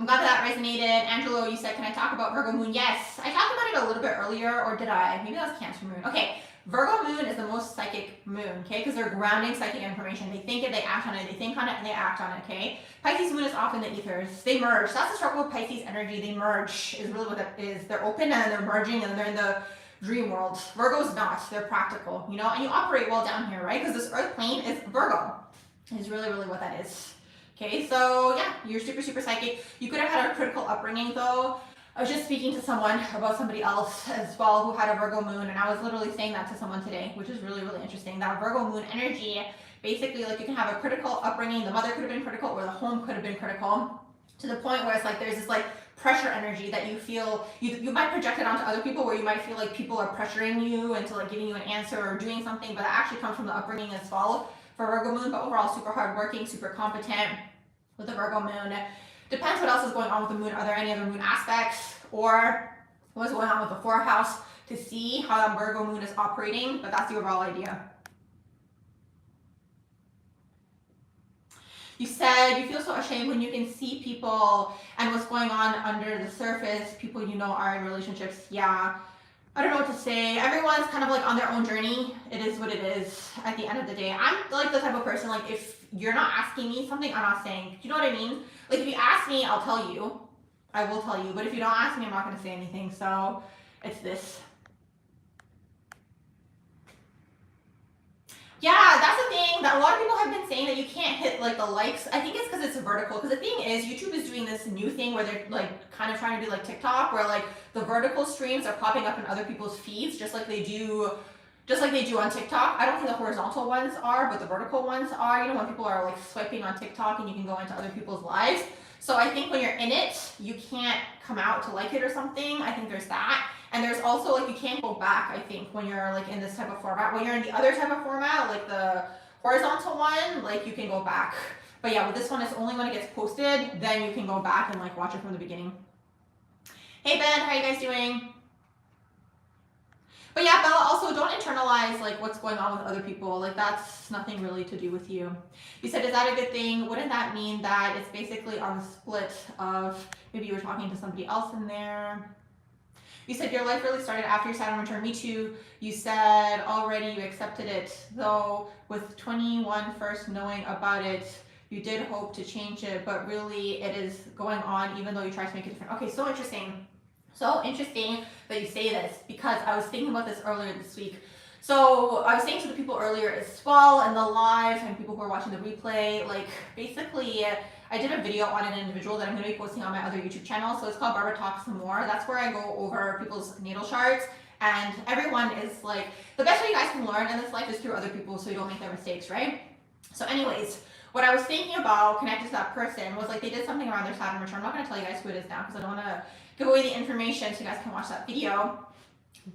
Speaker 1: I'm glad that resonated. Angelo, you said, can I talk about Virgo moon? Yes, I talked about it a little bit earlier, or did I? Maybe that was Cancer moon. Okay, Virgo moon is the most psychic moon, okay? Because they're grounding psychic information. They think it, they act on it, they think on it, and they act on it, okay? Pisces moon is often the ethers. They merge. That's the struggle with Pisces energy. They merge is really what that is. They're open and they're merging and they're in the dream world. Virgo's not. They're practical, you know? And you operate well down here, right? Because this earth plane is Virgo. Is really, really what that is. Okay, so yeah, you're super, super psychic. You could have had a critical upbringing though. I was just speaking to someone about somebody else as well who had a Virgo moon, and I was literally saying that to someone today, which is really, really interesting. That Virgo moon energy, basically, like you can have a critical upbringing, the mother could have been critical or the home could have been critical, to the point where it's like there's this like pressure energy that you feel, you might project it onto other people, where you might feel like people are pressuring you into like giving you an answer or doing something, but that actually comes from the upbringing as well for Virgo moon. But overall, super hardworking, super competent with the Virgo moon. Depends what else is going on with the moon. Are there any other moon aspects, or what's going on with the fourth house to see how that Virgo moon is operating? But that's the overall idea. You said you feel so ashamed when you can see people and what's going on under the surface. People you know are in relationships. Yeah, I don't know what to say. Everyone's kind of like on their own journey. It is what it is at the end of the day. I'm like the type of person, like if you're not asking me something, I'm not saying. Do you know what I mean? Like if you ask me, I'll tell you. I will tell you. But if you don't ask me, I'm not going to say anything. So it's this. Yeah, that's the thing that a lot of people have been saying, that you can't hit like the likes. I think it's because it's vertical. Because the thing is, YouTube is doing this new thing where they're like kind of trying to do like TikTok, where like the vertical streams are popping up in other people's feeds, just like they do on TikTok. I don't think the horizontal ones are, but the vertical ones are. You know, when people are like swiping on TikTok and you can go into other people's lives. So I think when you're in it, you can't come out to like it or something. I think there's that. And there's also like you can't go back, I think, when you're like in this type of format. When you're in the other type of format, like the horizontal one, like you can go back. But yeah, with this one, it's only when it gets posted, then you can go back and like watch it from the beginning. Hey Ben, how are you guys doing? But yeah, Bella, also don't internalize like what's going on with other people. Like that's nothing really to do with you. You said, is that a good thing? Wouldn't that mean that it's basically on the split of maybe you were talking to somebody else in there? You said your life really started after your Saturn return. Me too. You said already you accepted it, though with 21 first knowing about it, you did hope to change it, but really it is going on even though you try to make it different. Okay, so interesting. So interesting that you say this, because I was thinking about this earlier this week. So I was saying to the people earlier as well in the live, and people who are watching the replay, like basically I did a video on an individual that I'm going to be posting on my other YouTube channel. So it's called Barbara Talks Some More. That's where I go over people's natal charts. And everyone is like, the best way you guys can learn in this life is through other people, so you don't make their mistakes, right? So anyways, what I was thinking about connected to that person was like they did something around their Saturn return. I'm not going to tell you guys who it is now because I don't want to give away the information so you guys can watch that video.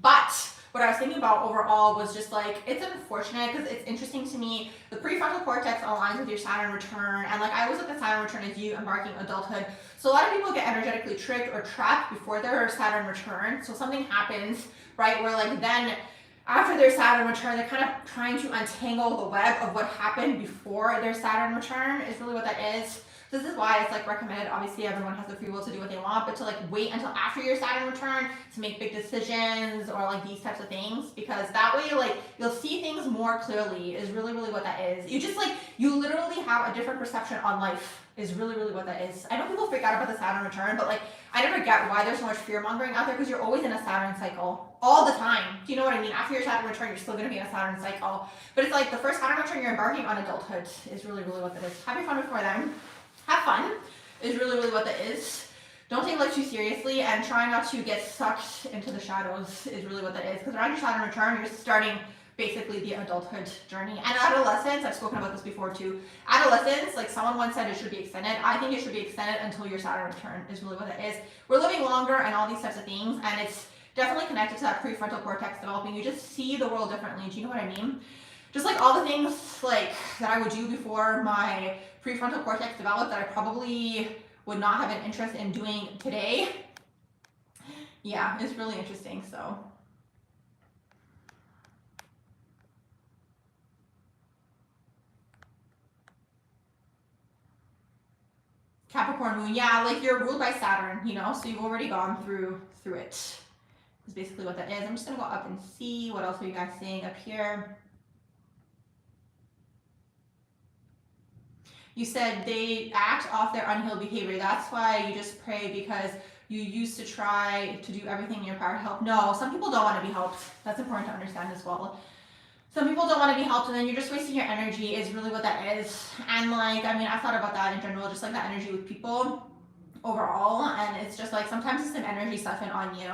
Speaker 1: But what I was thinking about overall was just like, it's unfortunate because it's interesting to me. The prefrontal cortex aligns with your Saturn return. And like I always look at Saturn return as you embarking adulthood. So a lot of people get energetically tricked or trapped before their Saturn return. So something happens, right, where like then after their Saturn return, they're kind of trying to untangle the web of what happened before their Saturn return is really what that is. This is why it's like recommended, obviously everyone has the free will to do what they want, but to like wait until after your Saturn return to make big decisions or like these types of things, because that way like you'll see things more clearly is really, really what that is. You just like, you literally have a different perception on life is really, really what that is. I know people freak out about the Saturn return, but like I never get why there's so much fear mongering out there, because you're always in a Saturn cycle all the time. Do you know what I mean? After your Saturn return, you're still going to be in a Saturn cycle. But it's like the first Saturn return, you're embarking on adulthood is really, really what that is. Have your fun before then. Have fun is really, really what that is. Don't take life too seriously and try not to get sucked into the shadows is really what that is. Because around your Saturn return, you're starting basically the adulthood journey. And adolescence, I've spoken about this before too. Adolescence, like someone once said, it should be extended. I think it should be extended until your Saturn return is really what it is. We're living longer and all these types of things, and it's definitely connected to that prefrontal cortex developing. You just see the world differently. Do you know what I mean? Just like all the things like that I would do before my prefrontal cortex developed that I probably would not have an interest in doing today. Yeah, it's really interesting. So Capricorn moon, yeah, like you're ruled by Saturn, you know, so you've already gone through it. Is basically what that is. I'm just gonna go up and see what else are you guys seeing up here. You said they act off their unhealed behavior. That's why you just pray because you used to try to do everything in your power to help. No, some people don't want to be helped. That's important to understand as well. Some people don't want to be helped, and then you're just wasting your energy is really what that is. And like, I mean, I've thought about that in general, just like that energy with people overall. And it's just like, sometimes it's an energy sucking on you.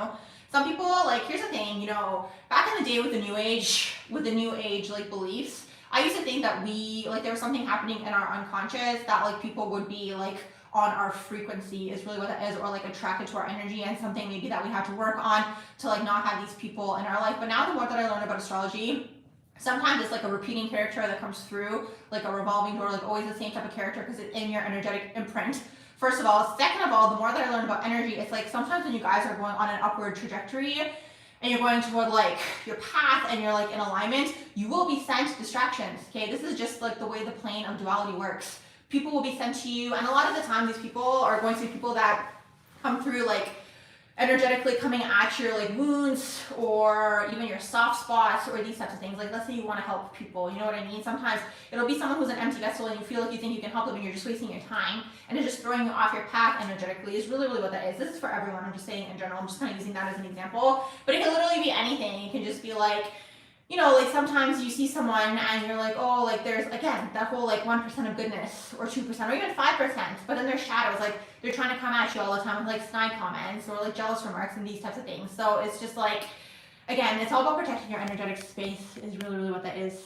Speaker 1: Some people, like, here's the thing, you know, back in the day with the new age like beliefs, I used to think that there was something happening in our unconscious that like people would be like on our frequency is really what that is, or like attracted to our energy, and something maybe that we have to work on to like not have these people in our life. But now the more that I learned about astrology, sometimes it's like a repeating character that comes through, like a revolving door, like always the same type of character because it's in your energetic imprint. First of all. Second of all, the more that I learn about energy, it's like sometimes when you guys are going on an upward trajectory and you're going toward like your path and you're like in alignment, you will be sent distractions, okay? This is just like the way the plane of duality works. People will be sent to you, and a lot of the time these people are going to be people that come through like energetically coming at your like wounds or even your soft spots or these types of things. Like let's say you want to help people, you know what I mean? Sometimes it'll be someone who's an empty vessel and you feel like you think you can help them and you're just wasting your time and it's just throwing you off your path energetically is really what that is. This is for everyone. I'm just saying in general. I'm just kind of using that as an example. But it can literally be anything. It can just be like, you know, like sometimes you see someone and you're like, oh, like there's, again, that whole like 1% of goodness or 2% or even 5%, but then there's shadows, like they're trying to come at you all the time with like snide comments or like jealous remarks and these types of things. So it's just like, again, it's all about protecting your energetic space is really what that is.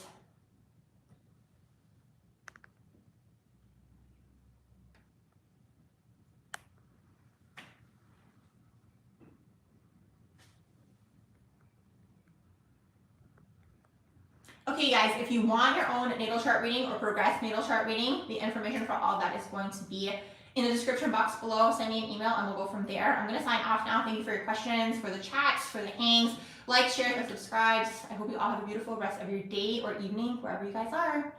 Speaker 1: Okay, guys, if you want your own natal chart reading or progressed natal chart reading, the information for all that is going to be in the description box below. Send me an email and we'll go from there. I'm going to sign off now. Thank you for your questions, for the chats, for the hangs. Like, share, and subscribe. I hope you all have a beautiful rest of your day or evening, wherever you guys are.